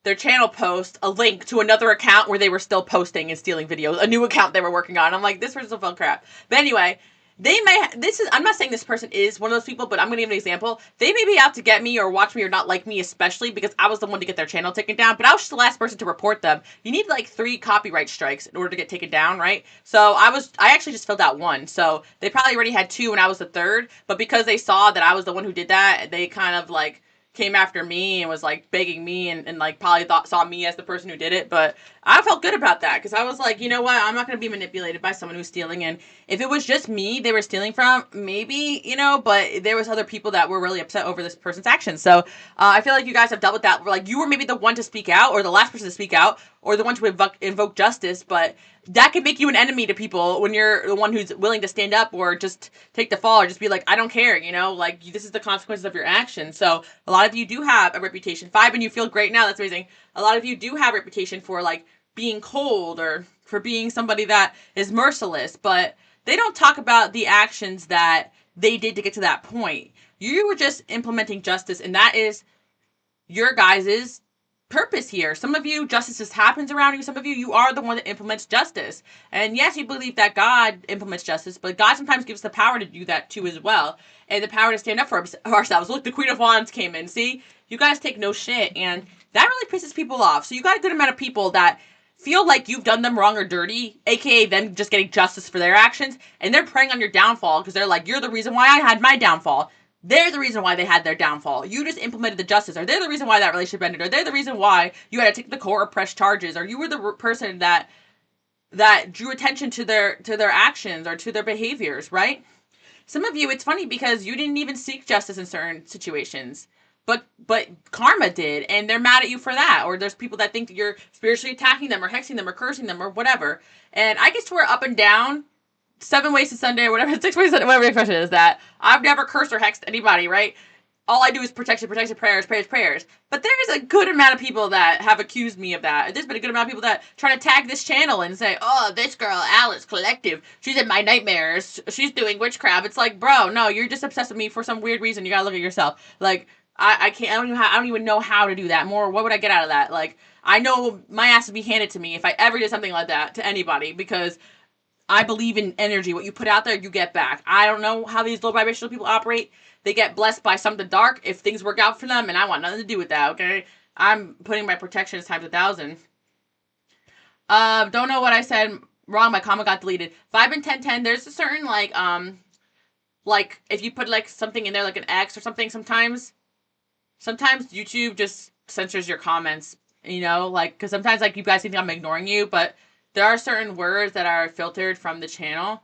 their channel post, a link to another account where they were still posting and stealing videos, a new account they were working on. I'm like, this person's full crap. But anyway, I'm not saying this person is one of those people, but I'm going to give an example. They may be out to get me or watch me or not like me, especially because I was the one to get their channel taken down, but I was just the last person to report them. You need like 3 copyright strikes in order to get taken down, right? So I actually just filled out 1. So they probably already had 2 and I was the 3rd, but because they saw that I was the one who did that, they kind of like came after me and was like begging me and like probably saw me as the person who did it. But I felt good about that because I was like, you know what, I'm not going to be manipulated by someone who's stealing. And if it was just me they were stealing from, maybe, but there was other people that were really upset over this person's actions. So I feel like you guys have dealt with that. Like, you were maybe the one to speak out, or the last person to speak out, or the one to invoke justice, but that could make you an enemy to people when you're the one who's willing to stand up or just take the fall or just be like, I don't care, like, this is the consequences of your actions. So a lot of you do have a reputation. 5, and you feel great now. That's amazing. A lot of you do have a reputation for like being cold or for being somebody that is merciless, but they don't talk about the actions that they did to get to that point. You were just implementing justice, and that is your guys's purpose here. Some of you, justice just happens around you. Some of you, you are the one that implements justice. And yes, you believe that God implements justice, but God sometimes gives the power to do that too as well. And the power to stand up for ourselves. Look, the Queen of Wands came in. See? You guys take no shit. And that really pisses people off. So you got a good amount of people that feel like you've done them wrong or dirty, aka them just getting justice for their actions, and they're preying on your downfall because they're like, you're the reason why I had my downfall. They're the reason why they had their downfall. You just implemented the justice. Or they're the reason why that relationship ended. Or they're the reason why you had to take the court or press charges. Or you were the person that drew attention to their actions or to their behaviors, right? Some of you, it's funny because you didn't even seek justice in certain situations. But karma did, and they're mad at you for that. Or there's people that think that you're spiritually attacking them or hexing them or cursing them or whatever. And I get swear up and down 7 ways to Sunday or whatever, 6 ways to Sunday, whatever the expression is, that I've never cursed or hexed anybody, right? All I do is protection, prayers. But there's a good amount of people that have accused me of that. There's been a good amount of people that try to tag this channel and say, oh, this girl, Alice Collective, she's in my nightmares. She's doing witchcraft. It's like, bro, no, you're just obsessed with me for some weird reason. You gotta look at yourself. Like, I can't, I don't even know how to do that. More, what would I get out of that? Like, I know my ass would be handed to me if I ever did something like that to anybody, because I believe in energy. What you put out there, you get back. I don't know how these low vibrational people operate. They get blessed by something dark if things work out for them, and I want nothing to do with that, okay? I'm putting my protections times 1,000. Don't know what I said wrong. My comment got deleted. 5 and 10, there's a certain, like if you put, like, something in there, like an X or something, sometimes YouTube just censors your comments, like, because sometimes, like, you guys think I'm ignoring you, but there are certain words that are filtered from the channel.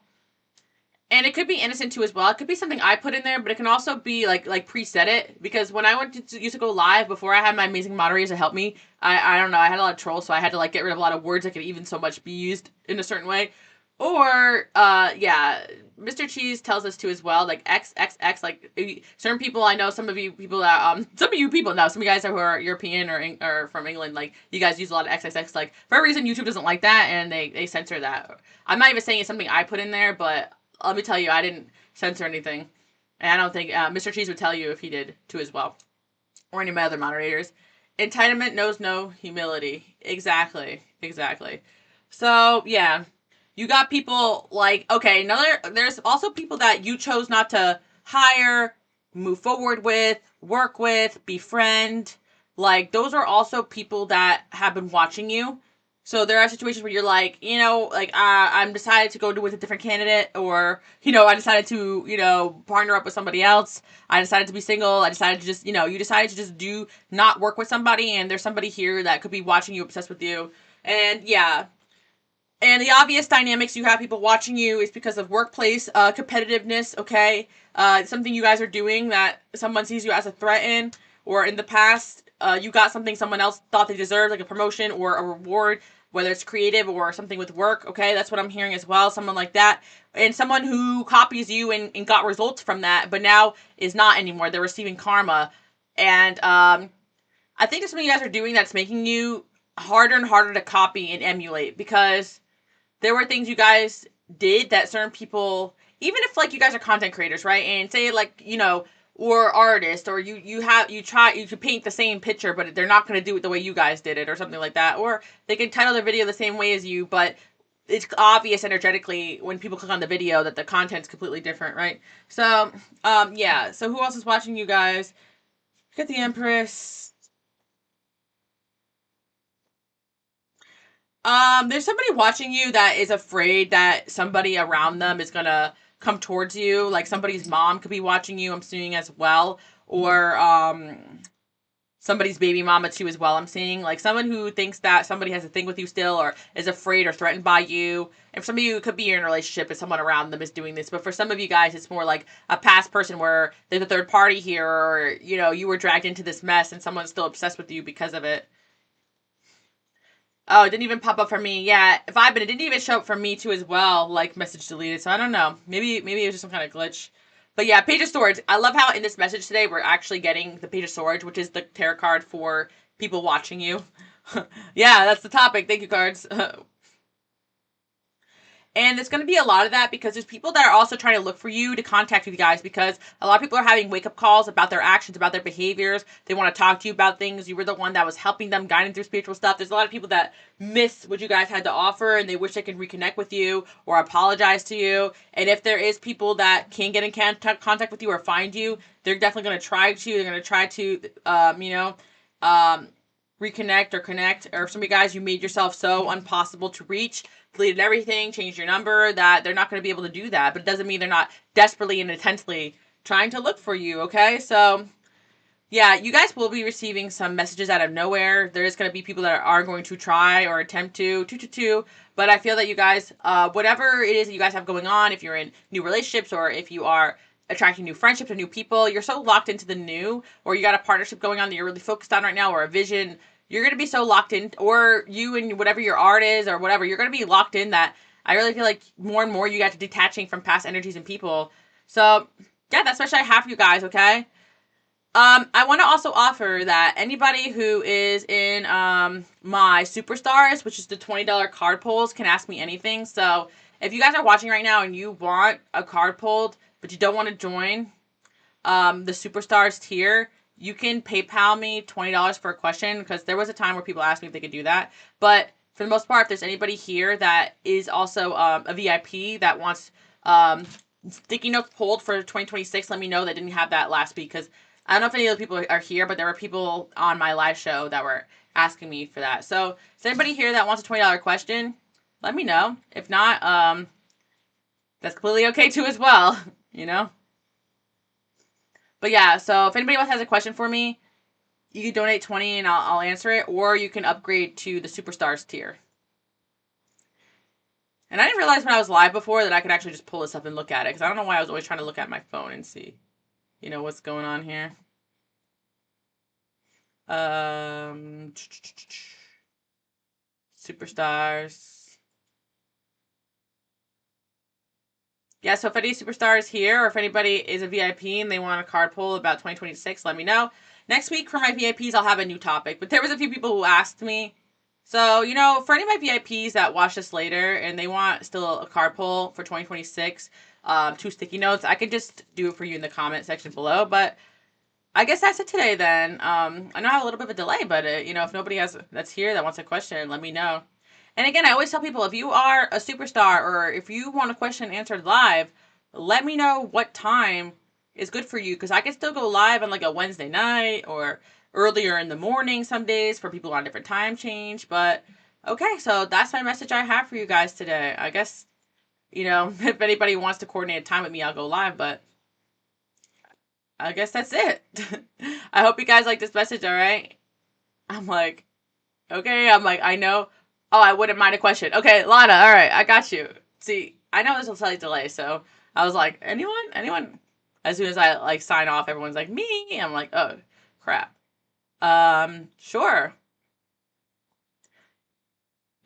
And it could be innocent too as well. It could be something I put in there, but it can also be like preset it. Because when I used to go live before I had my amazing moderators to help me, I don't know, I had a lot of trolls, so I had to like get rid of a lot of words that could even so much be used in a certain way. Or yeah, Mr. Cheese tells us too as well, like XXX, like certain people, I know some of you people that some of you people know, some of you guys who are European or from England, like you guys use a lot of XXX, like for a reason YouTube doesn't like that and they censor that. I'm not even saying it's something I put in there, but let me tell you, I didn't censor anything. And I don't think Mr. Cheese would tell you if he did too as well. Or any of my other moderators. Entitlement knows no humility. Exactly. So, yeah. You got people like, okay, there's also people that you chose not to hire, move forward with, work with, befriend. Like, those are also people that have been watching you. So there are situations where you're like, I'm decided to go with a different candidate, or, I decided to, partner up with somebody else. I decided to be single. I decided to just, you decided to just not work with somebody, and there's somebody here that could be watching you, obsessed with you. And yeah. And the obvious dynamics you have people watching you is because of workplace competitiveness, okay? Something you guys are doing that someone sees you as a threat in, or in the past, you got something someone else thought they deserved, like a promotion or a reward, whether it's creative or something with work, okay? That's what I'm hearing as well, someone like that. And someone who copies you and got results from that, but now is not anymore. They're receiving karma. And I think there's something you guys are doing that's making you harder and harder to copy and emulate, because there were things you guys did that certain people, even if, like, you guys are content creators, right? And say, like, or artists, or you could paint the same picture, but they're not going to do it the way you guys did it, or something like that. Or they can title their video the same way as you, but it's obvious energetically when people click on the video that the content's completely different, right? So, yeah. So who else is watching you guys? Got the Empress. There's somebody watching you that is afraid that somebody around them is gonna come towards you. Like somebody's mom could be watching you, I'm seeing as well. Or, somebody's baby mama too as well. I'm seeing like someone who thinks that somebody has a thing with you still, or is afraid or threatened by you. And for some of you, it could be you're in a relationship and someone around them is doing this. But for some of you guys, it's more like a past person where there's a third party here, or you were dragged into this mess and someone's still obsessed with you because of it. Oh, it didn't even pop up for me. Yeah, but it didn't even show up for me too as well. Like message deleted. So I don't know. Maybe it was just some kind of glitch. But yeah, Page of Swords. I love how in this message today we're actually getting the Page of Swords, which is the tarot card for people watching you. Yeah, that's the topic. Thank you, cards. And there's going to be a lot of that because there's people that are also trying to look for you to contact you guys, because a lot of people are having wake-up calls about their actions, about their behaviors. They want to talk to you about things. You were the one that was helping them, guiding through spiritual stuff. There's a lot of people that miss what you guys had to offer and they wish they could reconnect with you or apologize to you. And if there is people that can get in contact with you or find you, they're definitely going to try to. They're going to try to, reconnect or connect. Or some of you guys, you made yourself so impossible to reach, deleted everything, changed your number, that they're not going to be able to do that. But it doesn't mean they're not desperately and intensely trying to look for you, okay? So, yeah, you guys will be receiving some messages out of nowhere. There is going to be people that are going to try or attempt to, but I feel that you guys, whatever it is that you guys have going on, if you're in new relationships or if you are attracting new friendships or new people, you're so locked into the new, or you got a partnership going on that you're really focused on right now, or a vision, you're going to be so locked in, or you and whatever your art is or whatever, you're going to be locked in that I really feel like more and more you got to detaching from past energies and people. So, yeah, that's what I have for you guys, okay? I want to also offer that anybody who is in my superstars, which is the $20 card pulls, can ask me anything. So if you guys are watching right now and you want a card pulled, but you don't want to join the superstars tier, you can PayPal me $20 for a question, because there was a time where people asked me if they could do that. But for the most part, if there's anybody here that is also a VIP that wants sticky notes pulled for 2026, let me know. That didn't have that last week, because I don't know if any of the people are here, but there were people on my live show that were asking me for that. So, is there anybody here that wants a $20 question? Let me know. If not, that's completely okay too as well, But yeah, so if anybody else has a question for me, you can donate 20 and I'll answer it, or you can upgrade to the Superstars tier. And I didn't realize when I was live before that I could actually just pull this up and look at it, because I don't know why I was always trying to look at my phone and see, what's going on here. Superstars. Yeah, so if any superstars here, or if anybody is a VIP and they want a card pull about 2026, let me know. Next week for my VIPs, I'll have a new topic. But there was a few people who asked me. So, for any of my VIPs that watch this later and they want still a card pull for 2026, 2 sticky notes, I could just do it for you in the comment section below. But I guess that's it today then. I know I have a little bit of a delay, but, if nobody that's here that wants a question, let me know. And again, I always tell people, if you are a superstar or if you want a question answered live, let me know what time is good for you, because I can still go live on like a Wednesday night or earlier in the morning some days for people on a different time change. But okay, so that's my message I have for you guys today. I guess, if anybody wants to coordinate a time with me, I'll go live, but I guess that's it. I hope you guys like this message, all right? I'm like, okay, I know. Oh, I wouldn't mind a question. Okay, Lana, all right, I got you. See, I know there's a slight delay, so I was like, anyone? As soon as I sign off, everyone's like, me. I'm like, oh, crap. Sure.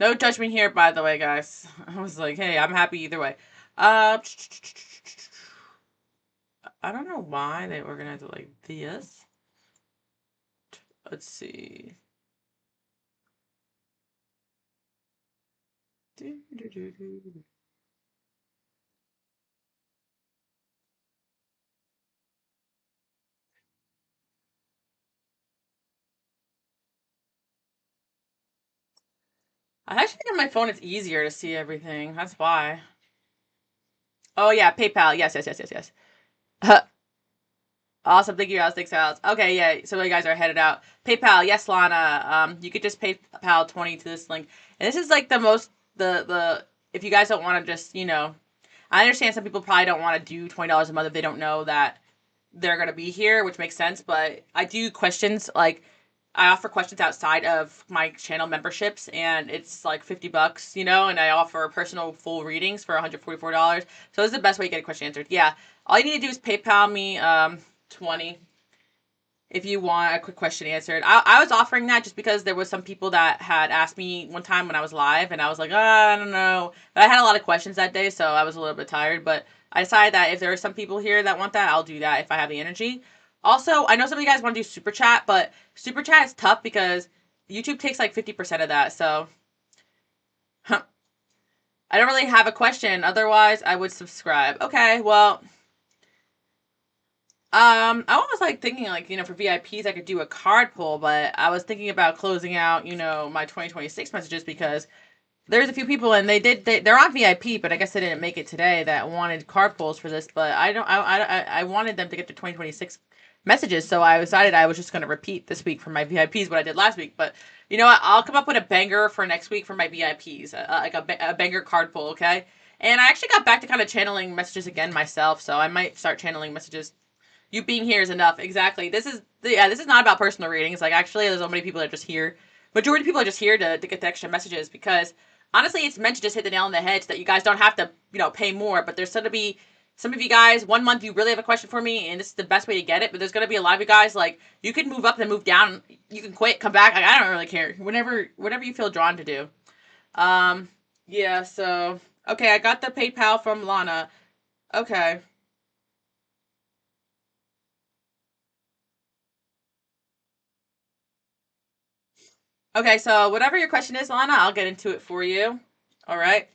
No judgment here, by the way, guys. I was like, hey, I'm happy either way. I don't know why they organized it like this. Let's see. I actually think on my phone it's easier to see everything. That's why. Oh yeah, PayPal. Yes. Awesome. Thank you, Alice. Thanks, Alice. Okay, yeah. So you guys are headed out. PayPal. Yes, Lana. You could just PayPal 20 to this link. And this is like the most if you guys don't want to just, I understand some people probably don't want to do $20 a month if they don't know that they're going to be here, which makes sense. But I do questions like I offer questions outside of my channel memberships, and it's like $50, and I offer personal full readings for $144. So this is the best way to get a question answered. Yeah, all you need to do is PayPal me 20 if you want a quick question answered. I was offering that just because there was some people that had asked me one time when I was live, and I was like, I don't know. But I had a lot of questions that day, so I was a little bit tired. But I decided that if there are some people here that want that, I'll do that if I have the energy. Also, I know some of you guys want to do super chat, but super chat is tough because YouTube takes like 50% of that. So I don't really have a question. Otherwise, I would subscribe. Okay, well, I was like thinking like, for VIPs I could do a card pull, but I was thinking about closing out, my 2026 messages because there's a few people and they're on VIP, but I guess they didn't make it today that wanted card pulls for this, but I don't I wanted them to get to 2026 messages, so I decided I was just going to repeat this week for my VIPs what I did last week, but you know what? I'll come up with a banger for next week for my VIPs, like a banger card pull, okay? And I actually got back to kind of channeling messages again myself, so I might start channeling messages. You being here is enough. Exactly. This is not about personal readings. Like actually, there's so many people that are just here. Majority of people are just here to get the extra messages because honestly, it's meant to just hit the nail on the head so that you guys don't have to pay more. But there's going to be some of you guys 1 month you really have a question for me, and this is the best way to get it. But there's going to be a lot of you guys like you can move up and move down. You can quit, come back. Like, I don't really care. Whatever you feel drawn to do. Um. Yeah. So okay, I got the PayPal from Lana. Okay. Okay, so whatever your question is, Lana, I'll get into it for you. All right.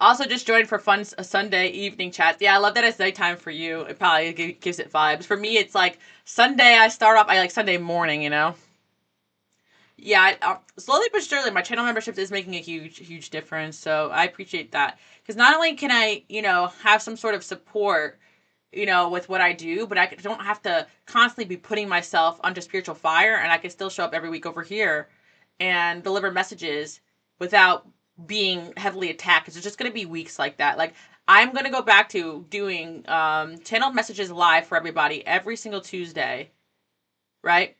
Also, just joined for fun Sunday evening chats. Yeah, I love that it's nighttime for you. It probably gives it vibes. For me, it's like Sunday. I start off. I like Sunday morning. Yeah, slowly but surely, my channel membership is making a huge difference. So I appreciate that because not only can I, have some sort of support, with what I do, but I don't have to constantly be putting myself under spiritual fire, and I can still show up every week over here and deliver messages without being heavily attacked. Because there's just going to be weeks like that. Like I'm going to go back to doing channel messages live for everybody every single Tuesday, right?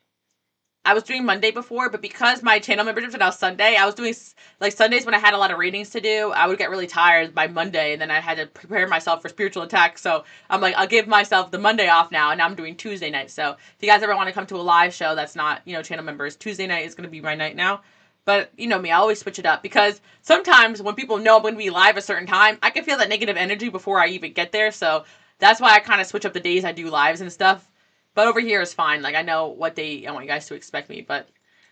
I was doing Monday before, but because my channel memberships are now Sunday, I was doing like Sundays when I had a lot of readings to do. I would get really tired by Monday, and then I had to prepare myself for spiritual attack. So I'm like, I'll give myself the Monday off now, and now I'm doing Tuesday night. So if you guys ever want to come to a live show that's not channel members, Tuesday night is going to be my night now. But you know me, I always switch it up because sometimes when people know I'm going to be live a certain time, I can feel that negative energy before I even get there. So that's why I kind of switch up the days I do lives and stuff. But over here is fine. Like I know what day I want you guys to expect me, but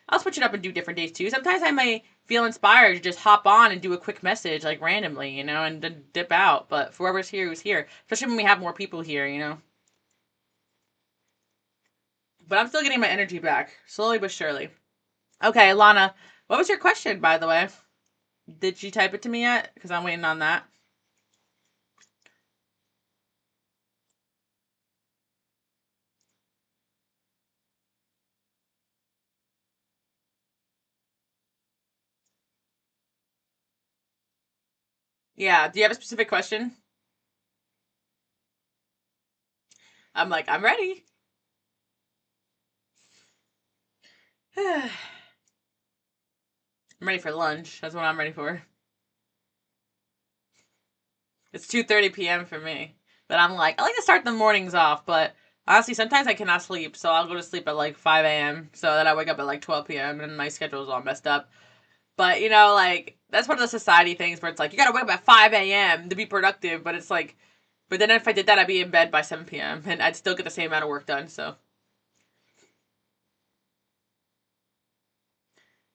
I'll switch it up and do different days too. Sometimes I may feel inspired to just hop on and do a quick message like randomly, and then dip out. But for whoever's here, who's here, especially when we have more people here. But I'm still getting my energy back slowly but surely. Okay, Lana, what was your question, by the way? Did you type it to me yet? Because I'm waiting on that. Yeah. Do you have a specific question? I'm like, I'm ready. I'm ready for lunch. That's what I'm ready for. It's 2:30 p.m. for me. But I'm like, I like to start the mornings off, but honestly, sometimes I cannot sleep, so I'll go to sleep at like 5 a.m. so that I wake up at like 12 p.m. and my schedule is all messed up. But like that's one of the society things where it's like you gotta wake up at 5 a.m. to be productive, but it's like, but then if I did that, I'd be in bed by 7 p.m. and I'd still get the same amount of work done. So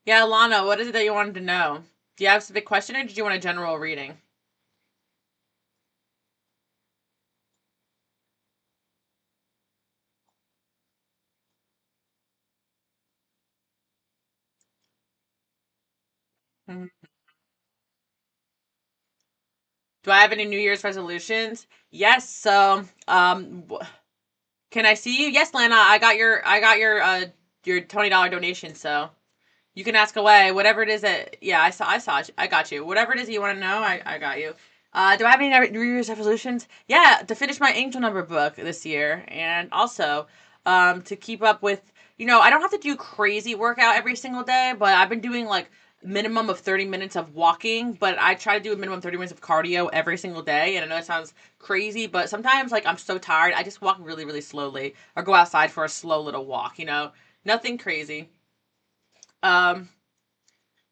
yeah, Lana, what is it that you wanted to know? Do you have a specific question or did you want a general reading? Mhm. Do I have any New Year's resolutions? Yes. So, can I see you? Yes, Lana. I got your $20 donation. So you can ask away whatever it is that. Yeah, I saw. I got you. Whatever it is you want to know, I got you. Do I have any New Year's resolutions? Yeah, to finish my angel number book this year, and also to keep up with. I don't have to do crazy workout every single day, but I've been doing like minimum of 30 minutes of walking, but I try to do a minimum of 30 minutes of cardio every single day. And I know it sounds crazy, but sometimes like I'm so tired, I just walk really, really slowly or go outside for a slow little walk. Nothing crazy. Um,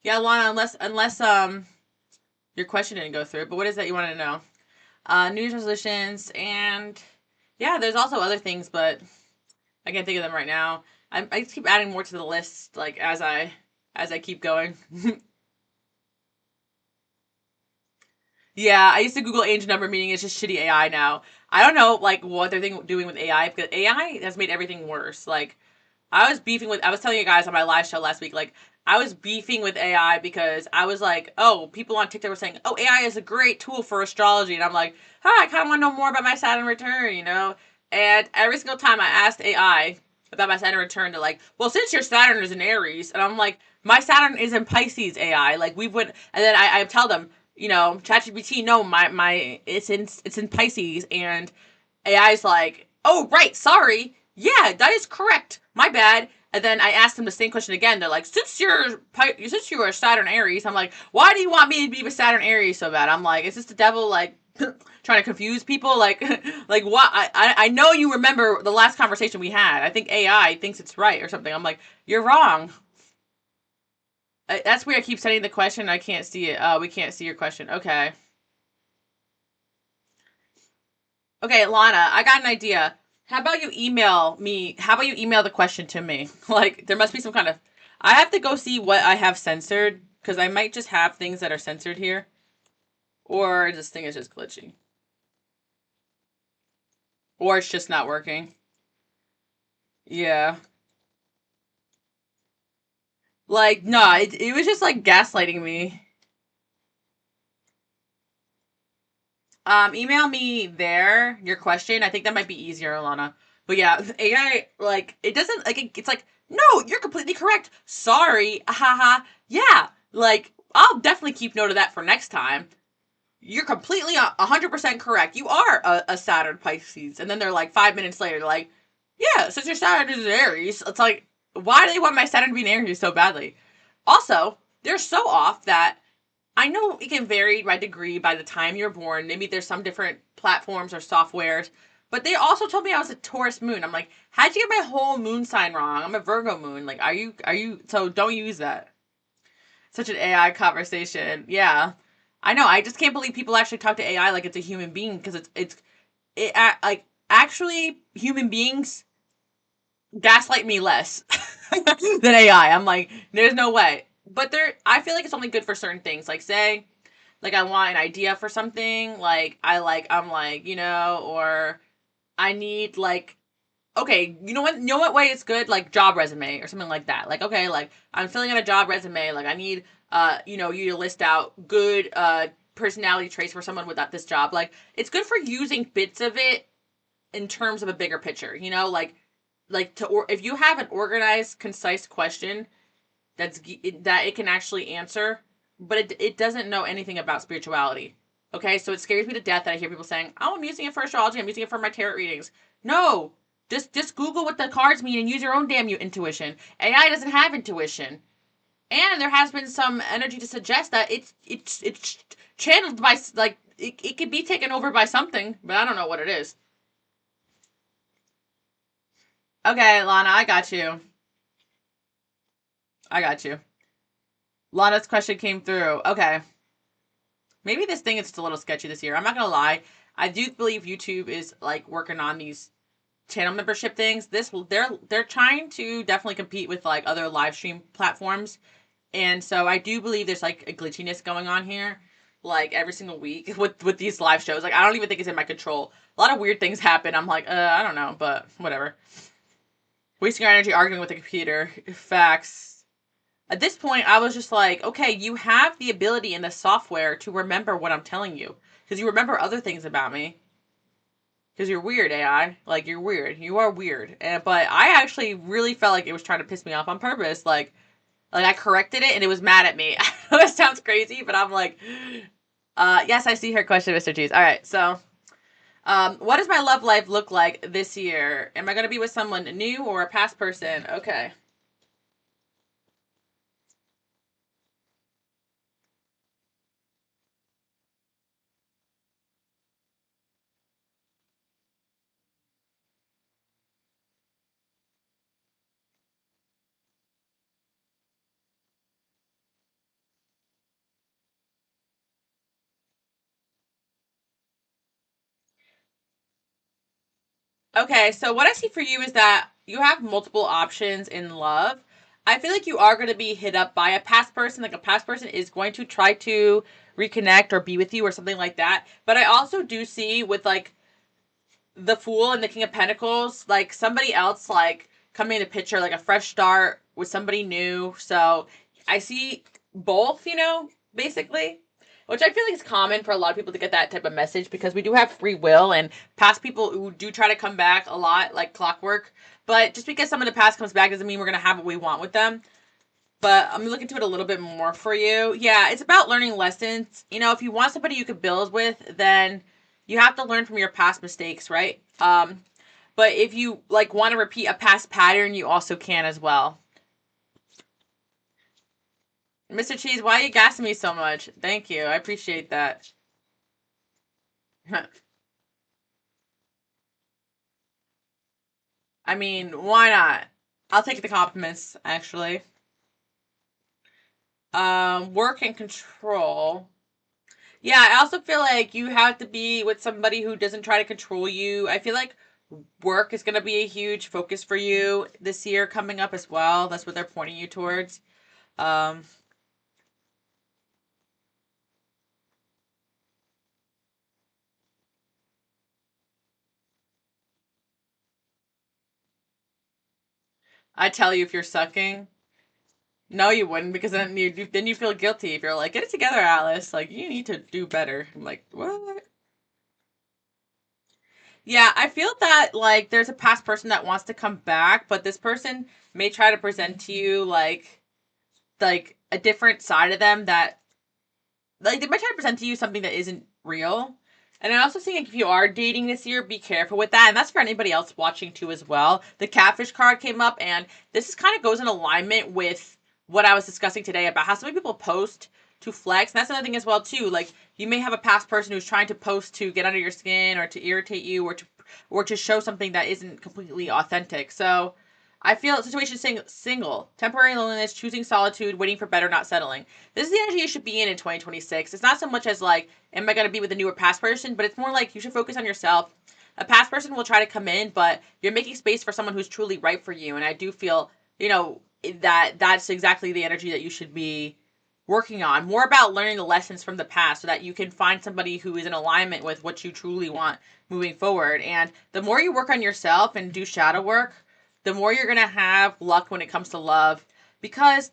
yeah, Lana, unless your question didn't go through, but what is that you wanted to know? New Year's resolutions, and yeah, there's also other things, but I can't think of them right now. I just keep adding more to the list, like as I keep going. Yeah, I used to Google age number, meaning it's just shitty AI now. I don't know like what they're doing with AI, because AI has made everything worse. Like I was telling you guys on my live show last week, like, I was beefing with AI because I was like, oh, people on TikTok were saying, oh, AI is a great tool for astrology. And I'm like, I kind of want to know more about my Saturn return. And every single time I asked AI about my Saturn return, they're like, well, since your Saturn is in Aries, and I'm like, my Saturn is in Pisces, AI. Like, we would, and then I tell them, ChatGPT, no, it's in Pisces, and AI's like, oh, right, sorry. Yeah, that is correct. My bad. And then I asked them the same question again. They're like, since you're Saturn Aries, I'm like, why do you want me to be with Saturn Aries so bad? I'm like, is this the devil like trying to confuse people? Like, like what? I know you remember the last conversation we had. I think AI thinks it's right or something. I'm like, you're wrong. That's where I keep sending the question. I can't see it. We can't see your question. Okay. Okay, Lana, I got an idea. How about you email me? How about you email the question to me? Like, there must be some kind of. I have to go see what I have censored, because I might just have things that are censored here. Or this thing is just glitchy. Or it's just not working. Yeah. Like, no, it was just like gaslighting me. Email me there your question. I think that might be easier, Alana. But yeah, AI, like, it doesn't like it's like, no, you're completely correct. Sorry, haha. Yeah, like, I'll definitely keep note of that for next time. You're completely 100% correct. You are a Saturn Pisces, and then they're like 5 minutes later, they're like, yeah, since your Saturn is in Aries, it's like, why do they want my Saturn to be in Aries so badly? Also, they're so off that I know it can vary by degree by the time you're born. Maybe there's some different platforms or softwares. But they also told me I was a Taurus moon. I'm like, how'd you get my whole moon sign wrong? I'm a Virgo moon. Like, so don't use that. Such an AI conversation. Yeah. I know. I just can't believe people actually talk to AI like it's a human being, because like, actually, human beings gaslight me less than AI. I'm like, there's no way. But I feel like it's only good for certain things. Like, say, like, I want an idea for something, like, I'm like, or I need, like, okay, you know what way it's good? Like, job resume or something like that. Like, okay, like, I'm filling out a job resume, like, I need, you to list out good, personality traits for someone without this job. Like, it's good for using bits of it in terms of a bigger picture, or if you have an organized, concise question that it can actually answer, but it doesn't know anything about spirituality. Okay, so it scares me to death that I hear people saying, "Oh, I'm using it for astrology. I'm using it for my tarot readings." No, just Google what the cards mean and use your own damn intuition. AI doesn't have intuition, and there has been some energy to suggest that it's channeled by, like, it could be taken over by something, but I don't know what it is. Okay, Lana, I got you. I got you. Lana's question came through. Okay. Maybe this thing is just a little sketchy this year. I'm not gonna lie. I do believe YouTube is like working on these channel membership things. They're trying to definitely compete with like other live stream platforms. And so I do believe there's like a glitchiness going on here, like every single week with these live shows. Like, I don't even think it's in my control. A lot of weird things happen. I'm like, I don't know, but whatever. Wasting our energy arguing with the computer. Facts. At this point, I was just like, okay, you have the ability in the software to remember what I'm telling you, because you remember other things about me. Because you're weird, AI. Like, you're weird. You are weird. But I actually really felt like it was trying to piss me off on purpose. Like I corrected it and it was mad at me. I know that sounds crazy, but I'm like, Yes, I see her question, Mr. Cheese. All right, so what does my love life look like this year? Am I going to be with someone new or a past person? Okay. Okay, so what I see for you is that you have multiple options in love. I feel like you are going to be hit up by a past person. Like a past person is going to try to reconnect or be with you or something like that. But I also do see with like the Fool and the King of Pentacles, like somebody else like coming in the picture, like a fresh start with somebody new. So I see both, basically. Which I feel like is common for a lot of people to get that type of message because we do have free will and past people who do try to come back a lot, like clockwork. But just because some of the past comes back doesn't mean we're gonna have what we want with them. But I'm looking into it a little bit more for you. Yeah, it's about learning lessons. If you want somebody you could build with, then you have to learn from your past mistakes, right? But if you like want to repeat a past pattern, you also can as well. Mr. Cheese, why are you gassing me so much? Thank you. I appreciate that. I mean, why not? I'll take the compliments, actually. Work and control. Yeah, I also feel like you have to be with somebody who doesn't try to control you. I feel like work is going to be a huge focus for you this year coming up as well. That's what they're pointing you towards. Um, I tell you if you're sucking. No, you wouldn't because then you feel guilty if you're like, get it together, Alice. Like you need to do better. I'm like, what? Yeah, I feel that like there's a past person that wants to come back, but this person may try to present to you like a different side of them that like they might try to present to you something that isn't real. And I'm also saying like, if you are dating this year, be careful with that. And that's for anybody else watching too as well. The catfish card came up, and this is kind of goes in alignment with what I was discussing today about how so many people post to flex. And that's another thing as well too. Like you may have a past person who's trying to post to get under your skin or to irritate you or to show something that isn't completely authentic. So I feel situation single, temporary loneliness, choosing solitude, waiting for better, not settling. This is the energy you should be in 2026. It's not so much as like, am I going to be with a newer past person, but it's more like you should focus on yourself. A past person will try to come in, but you're making space for someone who's truly right for you. And I do feel, that that's exactly the energy that you should be working on. More about learning the lessons from the past so that you can find somebody who is in alignment with what you truly want moving forward. And the more you work on yourself and do shadow work, the more you're going to have luck when it comes to love because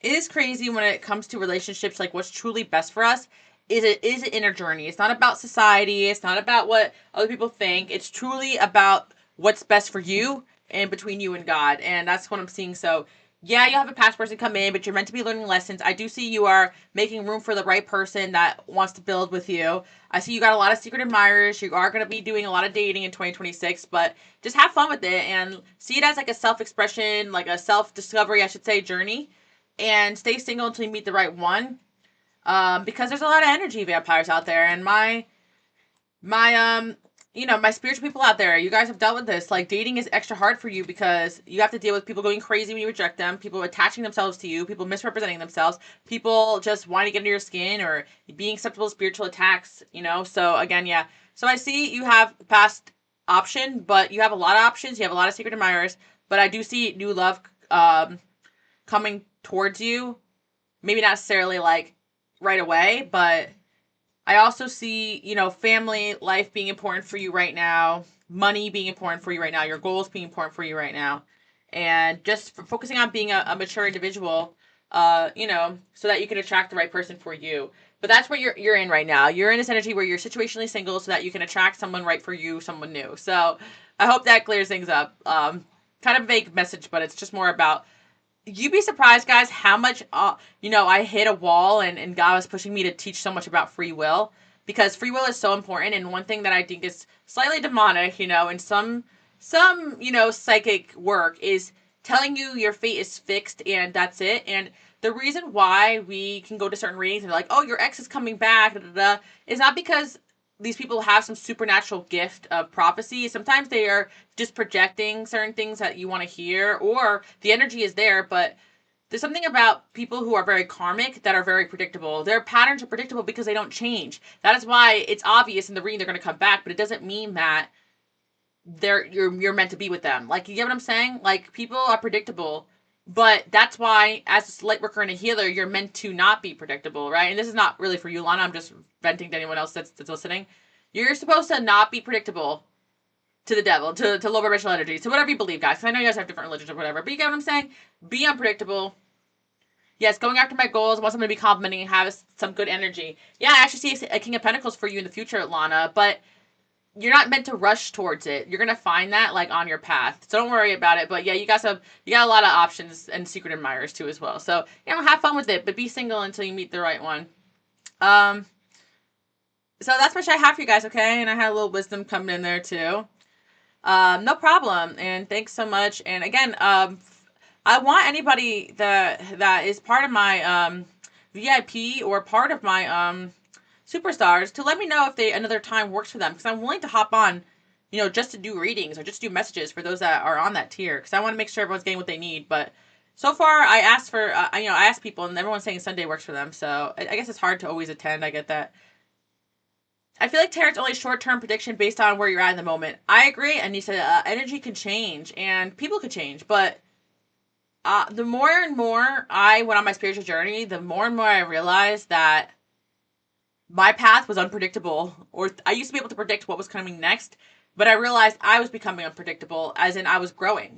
it is crazy when it comes to relationships like what's truly best for us is an inner journey. It's not about society, it's not about what other people think. It's truly about what's best for you and between you and God. And that's what I'm seeing. So yeah, you'll have a past person come in, but you're meant to be learning lessons. I do see you are making room for the right person that wants to build with you. I see you got a lot of secret admirers. You are going to be doing a lot of dating in 2026, but just have fun with it and see it as like a self expression, like a self discovery, I should say, journey. And stay single until you meet the right one. Because there's a lot of energy vampires out there, and my spiritual people out there, you guys have dealt with this. Like dating is extra hard for you because you have to deal with people going crazy when you reject them, people attaching themselves to you, people misrepresenting themselves, people just wanting to get under your skin or being susceptible to spiritual attacks. So again, yeah. So I see you have past option, but you have a lot of options. You have a lot of secret admirers, but I do see new love coming towards you. Maybe not necessarily like right away, but I also see, family life being important for you right now, money being important for you right now, your goals being important for you right now, and just focusing on being a mature individual, so that you can attract the right person for you. But that's what you're in right now. You're in this energy where you're situationally single, so that you can attract someone right for you, someone new. So I hope that clears things up. Kind of vague message, but it's just more about you'd be surprised, guys, how much, I hit a wall, and God was pushing me to teach so much about free will, because free will is so important. And one thing that I think is slightly demonic, and some, psychic work is telling you your fate is fixed and that's it. And the reason why we can go to certain readings and they're like, oh, your ex is coming back, da, da, da, is not because these people have some supernatural gift of prophecy. Sometimes they are just projecting certain things that you want to hear, or the energy is there, but there's something about people who are very karmic that are very predictable. Their patterns are predictable because they don't change. That is why it's obvious in the reading they're going to come back, but it doesn't mean that you're meant to be with them. Like, you get what I'm saying? Like, people are predictable, but that's why as a light worker and a healer, you're meant to not be predictable, right? And this is not really for you, Lana. I'm just venting to anyone else that's listening. You're supposed to not be predictable to the devil, to low vibrational energy, to whatever you believe, guys. Because I know you guys have different religions or whatever, but you get what I'm saying? Be unpredictable. Yes, going after my goals, want someone to be complimenting and have some good energy. Yeah, I actually see a King of Pentacles for you in the future, Lana, but you're not meant to rush towards it. You're gonna find that like on your path. So don't worry about it. But yeah, you got a lot of options and secret admirers too as well. So have fun with it, but be single until you meet the right one. Um, so that's what I have for you guys, okay? And I had a little wisdom coming in there too. No problem. And thanks so much. And again, I want anybody that is part of my VIP or part of my superstars to let me know if another time works for them, because I'm willing to hop on, just to do readings or just do messages for those that are on that tier, because I want to make sure everyone's getting what they need. But so far, I asked for, I asked people, and everyone's saying Sunday works for them. So I guess it's hard to always attend. I get that. I feel like tarot's only short-term prediction based on where you're at in the moment. I agree, and you said energy can change and people could change, but the more and more I went on my spiritual journey, the more and more I realized that my path was unpredictable, or I used to be able to predict what was coming next, but I realized I was becoming unpredictable, as in I was growing,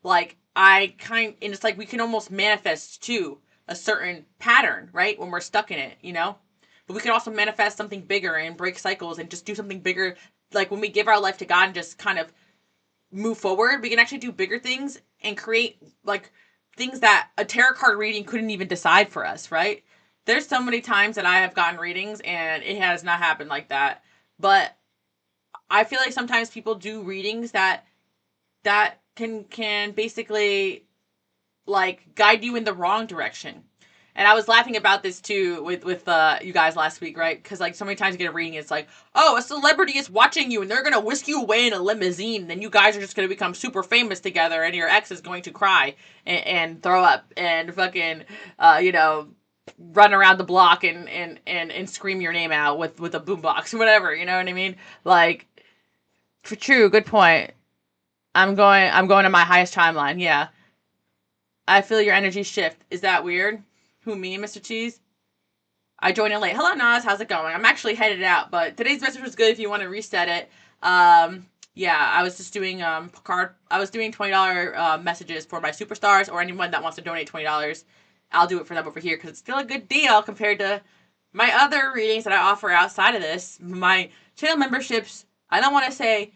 like and it's like we can almost manifest to a certain pattern, right? When we're stuck in it, but we can also manifest something bigger and break cycles and just do something bigger. Like when we give our life to God and just kind of move forward, we can actually do bigger things and create like things that a tarot card reading couldn't even decide for us, right? There's so many times that I have gotten readings and it has not happened like that. But I feel like sometimes people do readings that can basically like guide you in the wrong direction. And I was laughing about this too with you guys last week, right? Because like so many times you get a reading, it's like, oh, a celebrity is watching you and they're gonna whisk you away in a limousine. And then you guys are just gonna become super famous together, and your ex is going to cry and throw up and fucking, run around the block and scream your name out with a boombox or whatever. You know what I mean? Like, for true, good point. I'm going to my highest timeline. Yeah, I feel your energy shift. Is that weird? Who, me, Mr. Cheese? I joined in late. Hello, Nas. How's it going? I'm actually headed out, but today's message was good if you want to reset it. Yeah, I was just doing I was doing $20 messages for my superstars or anyone that wants to donate $20. I'll do it for them over here because it's still a good deal compared to my other readings that I offer outside of this. My channel memberships, I don't want to say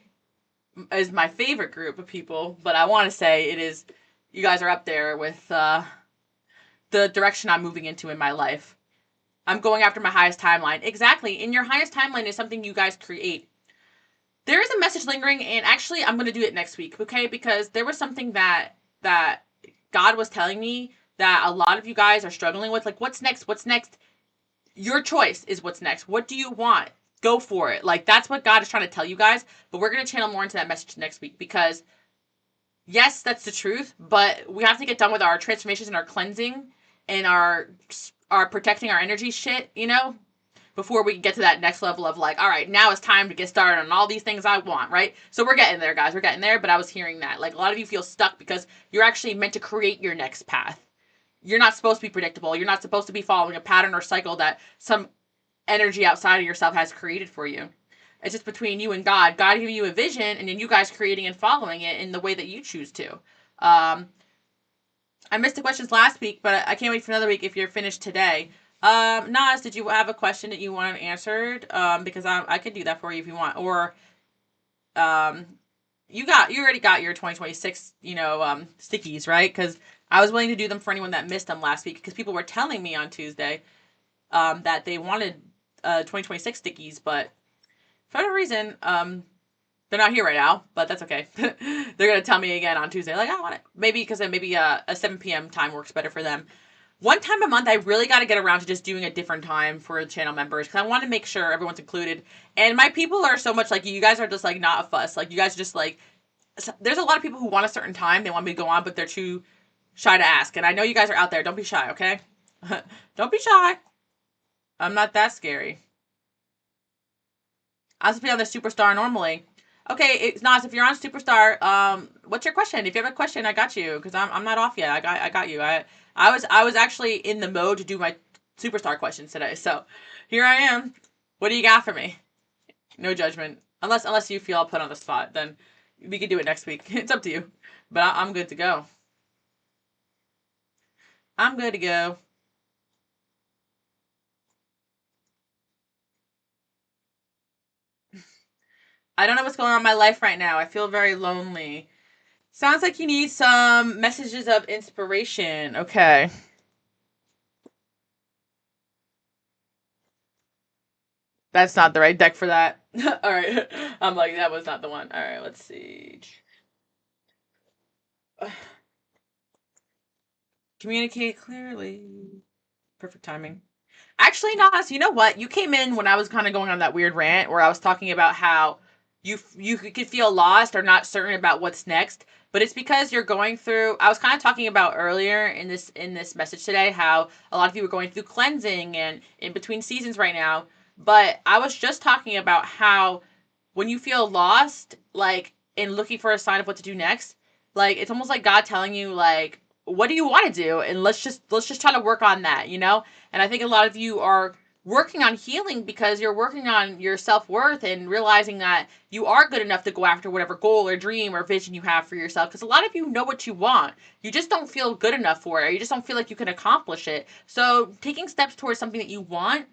is my favorite group of people, but I want to say it is. You guys are up there with the direction I'm moving into in my life. I'm going after my highest timeline. Exactly. And your highest timeline is something you guys create. There is a message lingering, and actually I'm going to do it next week, okay? Because there was something that God was telling me that a lot of you guys are struggling with. Like, what's next? What's next? Your choice is what's next. What do you want? Go for it. Like, that's what God is trying to tell you guys. But we're going to channel more into that message next week because, yes, that's the truth. But we have to get done with our transformations and our cleansing and our protecting our energy shit, before we can get to that next level of like, all right, now it's time to get started on all these things I want, right? So we're getting there, guys. We're getting there. But I was hearing that. Like, a lot of you feel stuck because you're actually meant to create your next path. You're not supposed to be predictable. You're not supposed to be following a pattern or cycle that some energy outside of yourself has created for you. It's just between you and God. God giving you a vision and then you guys creating and following it in the way that you choose to. I missed the questions last week, but I can't wait for another week if you're finished today. Nas, did you have a question that you wanted answered? Because I could do that for you if you want. Or you already got your 2026, stickies, right? Because I was willing to do them for anyone that missed them last week because people were telling me on Tuesday that they wanted 2026 stickies, but for whatever reason, they're not here right now, but that's okay. They're gonna tell me again on Tuesday, like I want it. Maybe because maybe a 7 p.m. time works better for them. One time a month, I really got to get around to just doing a different time for channel members because I want to make sure everyone's included. And my people are so much like you. You guys are just like not a fuss. Like you guys are just like there's a lot of people who want a certain time. They want me to go on, but they're too shy to ask. And I know you guys are out there. Don't be shy, okay? Don't be shy. I'm not that scary. I was supposed to be on the Superstar normally. Okay, it's not. If you're on Superstar, what's your question? If you have a question, I got you because I'm not off yet. I got you. I was actually in the mode to do my Superstar questions today. So here I am. What do you got for me? No judgment. Unless you feel I'll put on the spot, then we can do it next week. It's up to you. But I'm good to go. I'm good to go. I don't know what's going on in my life right now. I feel very lonely. Sounds like you need some messages of inspiration. Okay. That's not the right deck for that. All right. I'm like, that was not the one. All right, let's see. Communicate clearly. Perfect timing. Actually, Nas, you know what? You came in when I was kind of going on that weird rant where I was talking about how you could feel lost or not certain about what's next, but it's because you're going through. I was kind of talking about earlier in this message today how a lot of you are going through cleansing and in between seasons right now. But I was just talking about how when you feel lost, like in looking for a sign of what to do next, like it's almost like God telling you like what do you want to do and let's just try to work on that, and I think a lot of you are working on healing because you're working on your self-worth and realizing that you are good enough to go after whatever goal or dream or vision you have for yourself because a lot of you know what you want. You just don't feel good enough for it. Or you just don't feel like you can accomplish it. So taking steps towards something that you want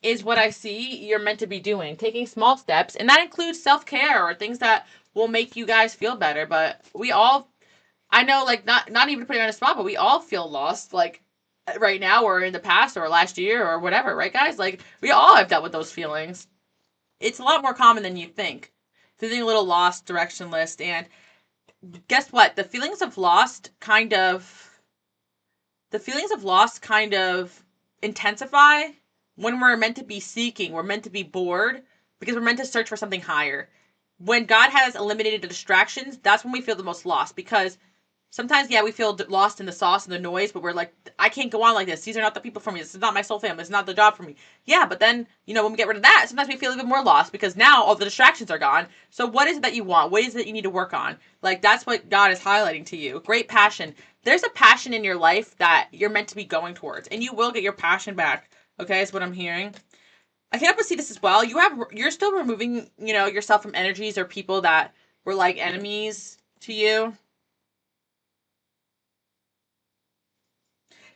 is what I see you're meant to be doing. Taking small steps, and that includes self-care or things that will make you guys feel better. But we all, I know, like not even putting on a spot, but we all feel lost, like right now or in the past or last year or whatever, right, guys? Like we all have dealt with those feelings. It's a lot more common than you think. Feeling a little lost, directionless, and guess what? The feelings of lost kind of intensify when we're meant to be seeking, we're meant to be bored because we're meant to search for something higher. When God has eliminated the distractions, that's when we feel the most lost because sometimes, yeah, we feel lost in the sauce and the noise, but we're like, I can't go on like this. These are not the people for me. This is not my soul family. This is not the job for me. Yeah, but then, when we get rid of that, sometimes we feel even more lost because now all the distractions are gone. So what is it that you want? What is it that you need to work on? Like, that's what God is highlighting to you. Great passion. There's a passion in your life that you're meant to be going towards, and you will get your passion back. Okay, is what I'm hearing. I can help but see this as well. You're still removing, yourself from energies or people that were like enemies to you.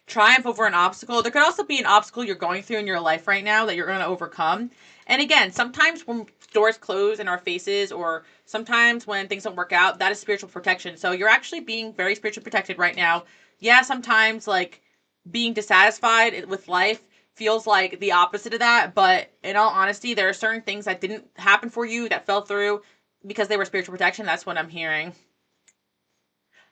Triumph over an obstacle. There could also be an obstacle you're going through in your life right now that you're going to overcome. And again, sometimes when doors close in our faces or sometimes when things don't work out, that is spiritual protection. So you're actually being very spiritually protected right now. Yeah, sometimes like being dissatisfied with life feels like the opposite of that, but in all honesty, there are certain things that didn't happen for you that fell through because they were spiritual protection. That's what I'm hearing.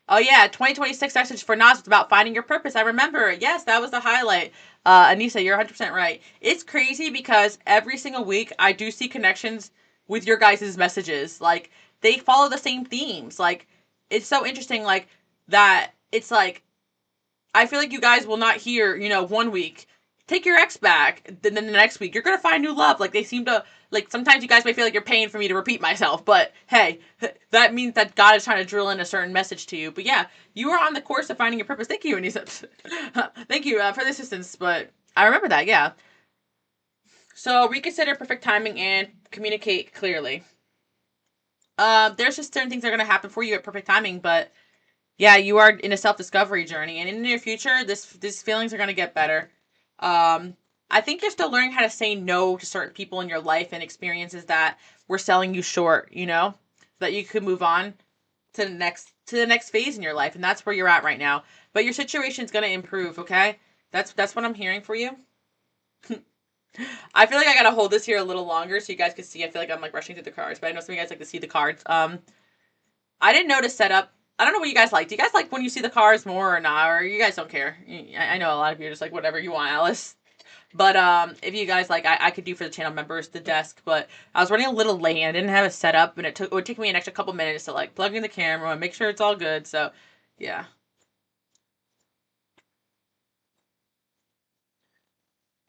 Oh yeah, 2026 message for Nas was about finding your purpose. I remember. Yes, that was the highlight. Anissa, you're 100% right. It's crazy because every single week I do see connections with your guys' messages. Like they follow the same themes. Like it's so interesting like that it's like I feel like you guys will not hear, one week, take your ex back. Then the next week, you're going to find new love. Like, they seem to, like, sometimes you guys may feel like you're paying for me to repeat myself. But, hey, that means that God is trying to drill in a certain message to you. But, yeah, you are on the course of finding your purpose. Thank you, Anissa. Thank you for the assistance. But I remember that, yeah. So, reconsider perfect timing and communicate clearly. There's just certain things that are going to happen for you at perfect timing, but yeah, you are in a self-discovery journey, and in the near future, these feelings are going to get better. I think you're still learning how to say no to certain people in your life and experiences that were selling you short. that you could move on to the next phase in your life, and that's where you're at right now. But your situation's gonna improve, okay? That's what I'm hearing for you. I feel like I gotta hold this here a little longer so you guys can see. I feel like I'm like rushing through the cards, but I know some of you guys like to see the cards. I didn't know to set up. I don't know what you guys like. Do you guys like when you see the cards more or not, or you guys don't care? I know a lot of you are just like whatever you want, Alice. But if you guys like, I could do for the channel members the desk, but I was running a little late. I didn't have it set up, and it would take me an extra couple minutes to like plug in the camera and make sure it's all good. So, yeah.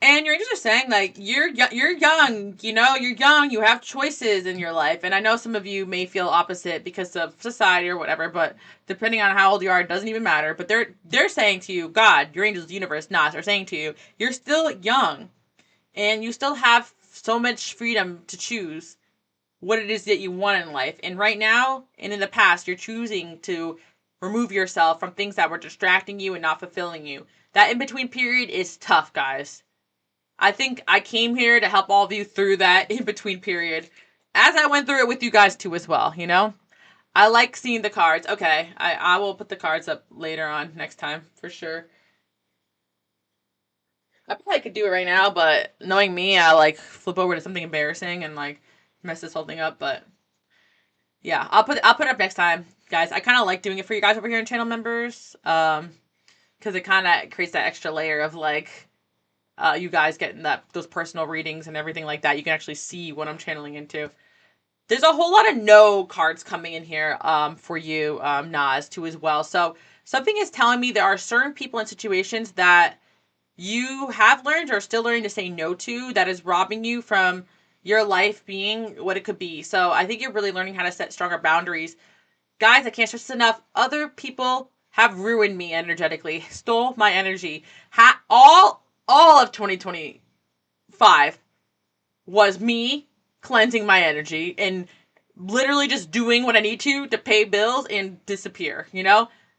And you're just saying like you're young, you're young. You have choices in your life, and I know some of you may feel opposite because of society or whatever. But depending on how old you are, it doesn't even matter. But they're saying to you, God, your angels, the universe, Nas, are saying to you, you're still young, and you still have so much freedom to choose what it is that you want in life. And right now, and in the past, you're choosing to remove yourself from things that were distracting you and not fulfilling you. That in between period is tough, guys. I think I came here to help all of you through that in between period, as I went through it with you guys too as well, I like seeing the cards. Okay, I will put the cards up later on next time for sure. I probably could do it right now, but knowing me, I like flip over to something embarrassing and like mess this whole thing up. But yeah, I'll put it up next time, guys. I kind of like doing it for you guys over here in channel members, because it kind of creates that extra layer of like you guys getting those personal readings and everything like that. You can actually see what I'm channeling into. There's a whole lot of no cards coming in here for you, Nas, too, as well. So something is telling me there are certain people and situations that you have learned or still learning to say no to that is robbing you from your life being what it could be. So I think you're really learning how to set stronger boundaries. Guys, I can't stress this enough. Other people have ruined me energetically, stole my energy. All of 2025 was me cleansing my energy and literally just doing what I need to pay bills and disappear,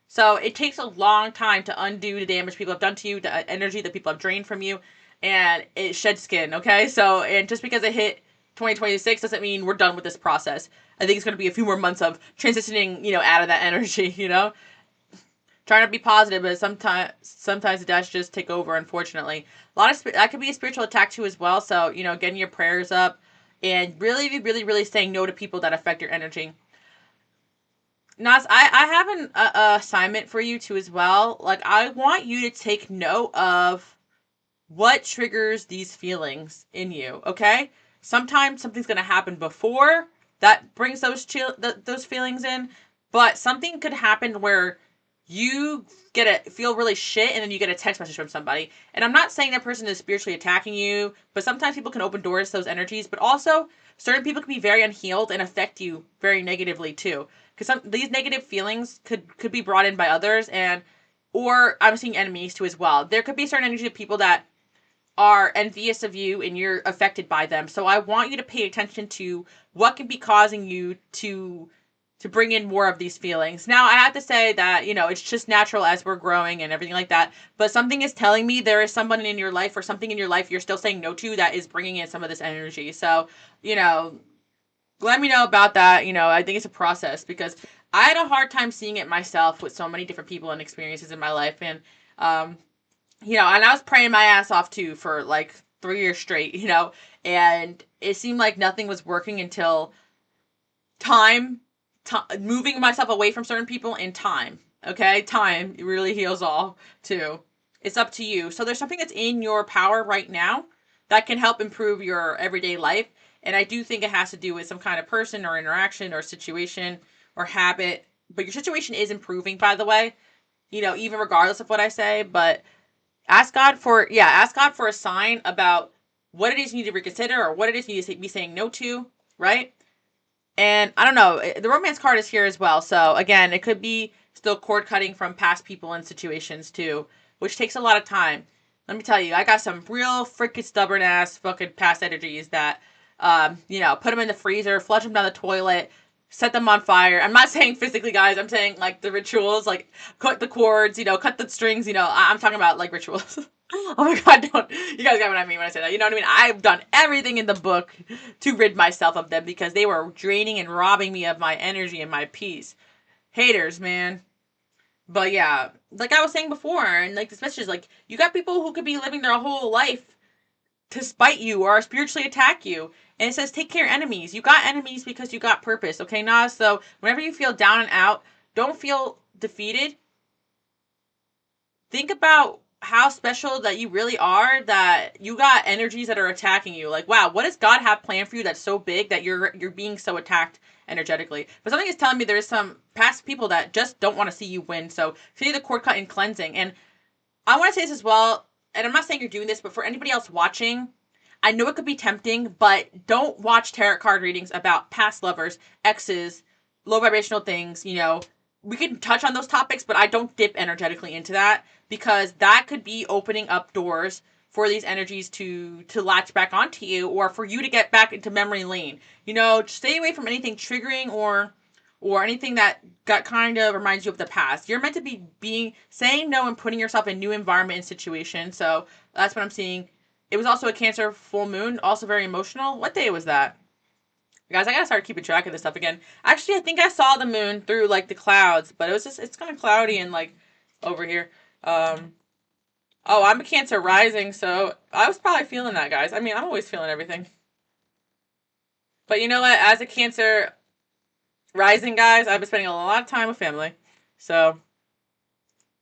So it takes a long time to undo the damage people have done to you, the energy that people have drained from you, and it sheds skin, okay? So, and just because it hit 2026 doesn't mean we're done with this process. I think it's going to be a few more months of transitioning, out of that energy, Trying to be positive, but sometimes it does just take over, unfortunately. A lot of that could be a spiritual attack too as well. So, getting your prayers up and really, really, really saying no to people that affect your energy. Nas, I have an assignment for you too as well. Like, I want you to take note of what triggers these feelings in you, okay? Sometimes something's going to happen before that brings those feelings in, but something could happen where you feel really shit and then you get a text message from somebody. And I'm not saying that person is spiritually attacking you, but sometimes people can open doors to those energies, but also certain people can be very unhealed and affect you very negatively too. Because these negative feelings could be brought in by others, or I'm seeing enemies too as well. There could be certain energy of people that are envious of you and you're affected by them. So I want you to pay attention to what can be causing you to bring in more of these feelings. Now, I have to say that, it's just natural as we're growing and everything like that. But something is telling me there is someone in your life or something in your life you're still saying no to that is bringing in some of this energy. So, let me know about that. I think it's a process because I had a hard time seeing it myself with so many different people and experiences in my life. And, and I was praying my ass off too for like 3 years straight, and it seemed like nothing was working until moving myself away from certain people in time. Okay, time really heals all too. It's up to you. So there's something that's in your power right now that can help improve your everyday life. And I do think it has to do with some kind of person or interaction or situation or habit. But your situation is improving, by the way, even regardless of what I say. But ask God for a sign about what it is you need to reconsider or what it is you need to be saying no to, right? And I don't know, the romance card is here as well. So again, it could be still cord cutting from past people and situations too, which takes a lot of time. Let me tell you, I got some real freaking stubborn ass fucking past energies that, put them in the freezer, flush them down the toilet, set them on fire. I'm not saying physically, guys. I'm saying like the rituals, like cut the cords, cut the strings. I'm talking about like rituals. Oh my god, don't you guys get what I mean when I say that? You know what I mean? I've done everything in the book to rid myself of them because they were draining and robbing me of my energy and my peace. Haters, man. But yeah, like I was saying before, and like this message is like you got people who could be living their whole life to spite you or spiritually attack you. And it says take care of enemies. You got enemies because you got purpose, okay, Nas? So whenever you feel down and out, don't feel defeated. Think about how special that you really are, that you got energies that are attacking you. Like, wow, what does God have planned for you that's so big that you're being so attacked energetically? But something is telling me there's some past people that just don't want to see you win. So feel the cord cut and cleansing. And I want to say this as well, and I'm not saying you're doing this, but for anybody else watching, I know it could be tempting, but don't watch tarot card readings about past lovers, exes, low vibrational things. We can touch on those topics, but I don't dip energetically into that because that could be opening up doors for these energies to latch back onto you or for you to get back into memory lane. Stay away from anything triggering or anything that got kind of reminds you of the past. You're meant to be saying no and putting yourself in new environment and situation. So that's what I'm seeing. It was also a Cancer full moon, also very emotional. What day was that? Guys, I gotta start keeping track of this stuff again. Actually, I think I saw the moon through like the clouds, but it's kind of cloudy and like over here. Oh, I'm a Cancer rising, so I was probably feeling that, guys. I mean, I'm always feeling everything. But you know what? As a Cancer rising, guys, I've been spending a lot of time with family. So,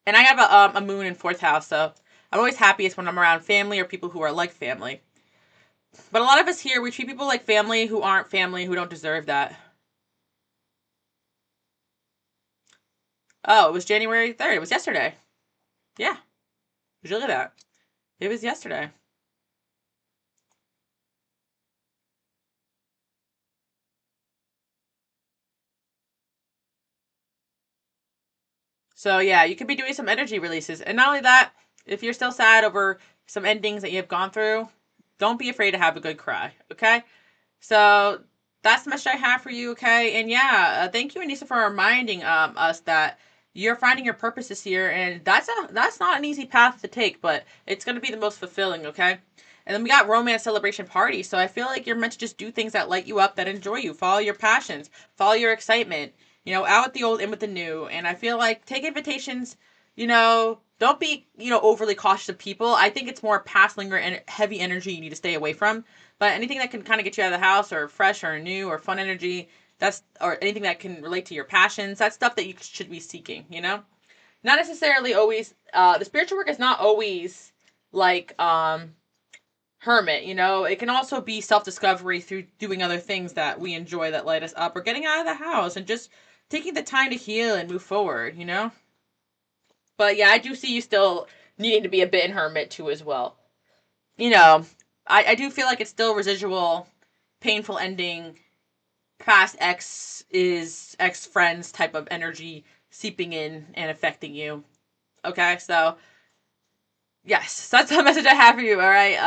and I have a moon in 4th house, so I'm always happiest when I'm around family or people who are like family. But a lot of us here, we treat people like family who aren't family, who don't deserve that. Oh, it was January 3rd. It was yesterday. Yeah. Would you look at that? It was yesterday. So yeah, you could be doing some energy releases. And not only that, if you're still sad over some endings that you have gone through, don't be afraid to have a good cry, okay? So that's the message I have for you, okay? And yeah, thank you, Anissa, for reminding us that you're finding your purpose this year, and that's not an easy path to take, but it's gonna be the most fulfilling, okay? And then we got romance celebration party. So I feel like you're meant to just do things that light you up, that enjoy you, follow your passions, follow your excitement. Out with the old, in with the new. And I feel like take invitations. Don't be overly cautious of people. I think it's more past linger and heavy energy you need to stay away from. But anything that can kind of get you out of the house or fresh or new or fun energy, or anything that can relate to your passions, that's stuff that you should be seeking. Not necessarily always. The spiritual work is not always like hermit. It can also be self-discovery through doing other things that we enjoy that light us up, or getting out of the house and just taking the time to heal and move forward. But yeah, I do see you still needing to be a bit in hermit too as well. I do feel like it's still residual painful ending, past ex friends type of energy seeping in and affecting you. Okay, so yes, that's the message I have for you. All right,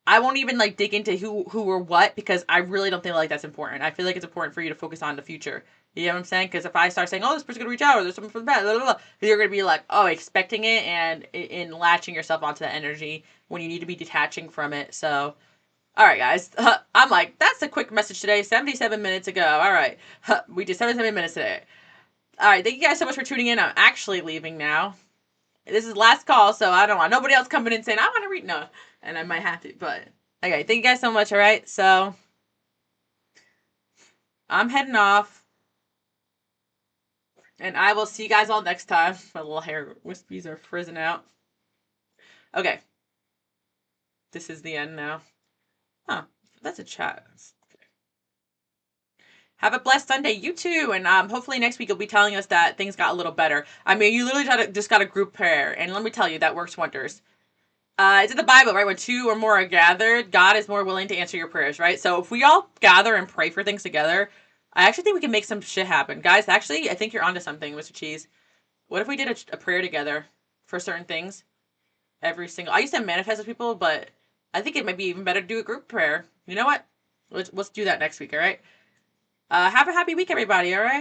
I won't even like dig into who or what because I really don't think like that's important. I feel like it's important for you to focus on the future. You know what I'm saying? Because if I start saying, "Oh, this person's gonna reach out," or "There's something for the bad," blah, blah, blah, you're gonna be like, "Oh, expecting it," and in latching yourself onto that energy when you need to be detaching from it. So, all right, guys, I'm like, that's a quick message today. 77 minutes ago. All right, we did 77 minutes today. All right, thank you guys so much for tuning in. I'm actually leaving now. This is last call, so I don't want nobody else coming in saying I want to read. No, and I might have to, but okay. Thank you guys so much. All right, so I'm heading off, and I will see you guys all next time. My little hair wispies are frizzing out. Okay, this is the end now. Huh? That's a chat. Have a blessed Sunday, you too, and hopefully next week you'll be telling us that things got a little better. I mean, you literally just got a group prayer, and let me tell you, that works wonders. It's in the Bible, right? When 2 or more are gathered, God is more willing to answer your prayers, right? So if we all gather and pray for things together, I actually think we can make some shit happen. Guys, actually, I think you're onto something, Mr. Cheese. What if we did a prayer together for certain things? I used to manifest with people, but I think it might be even better to do a group prayer. You know what? Let's do that next week, all right? Have a happy week, everybody. All right.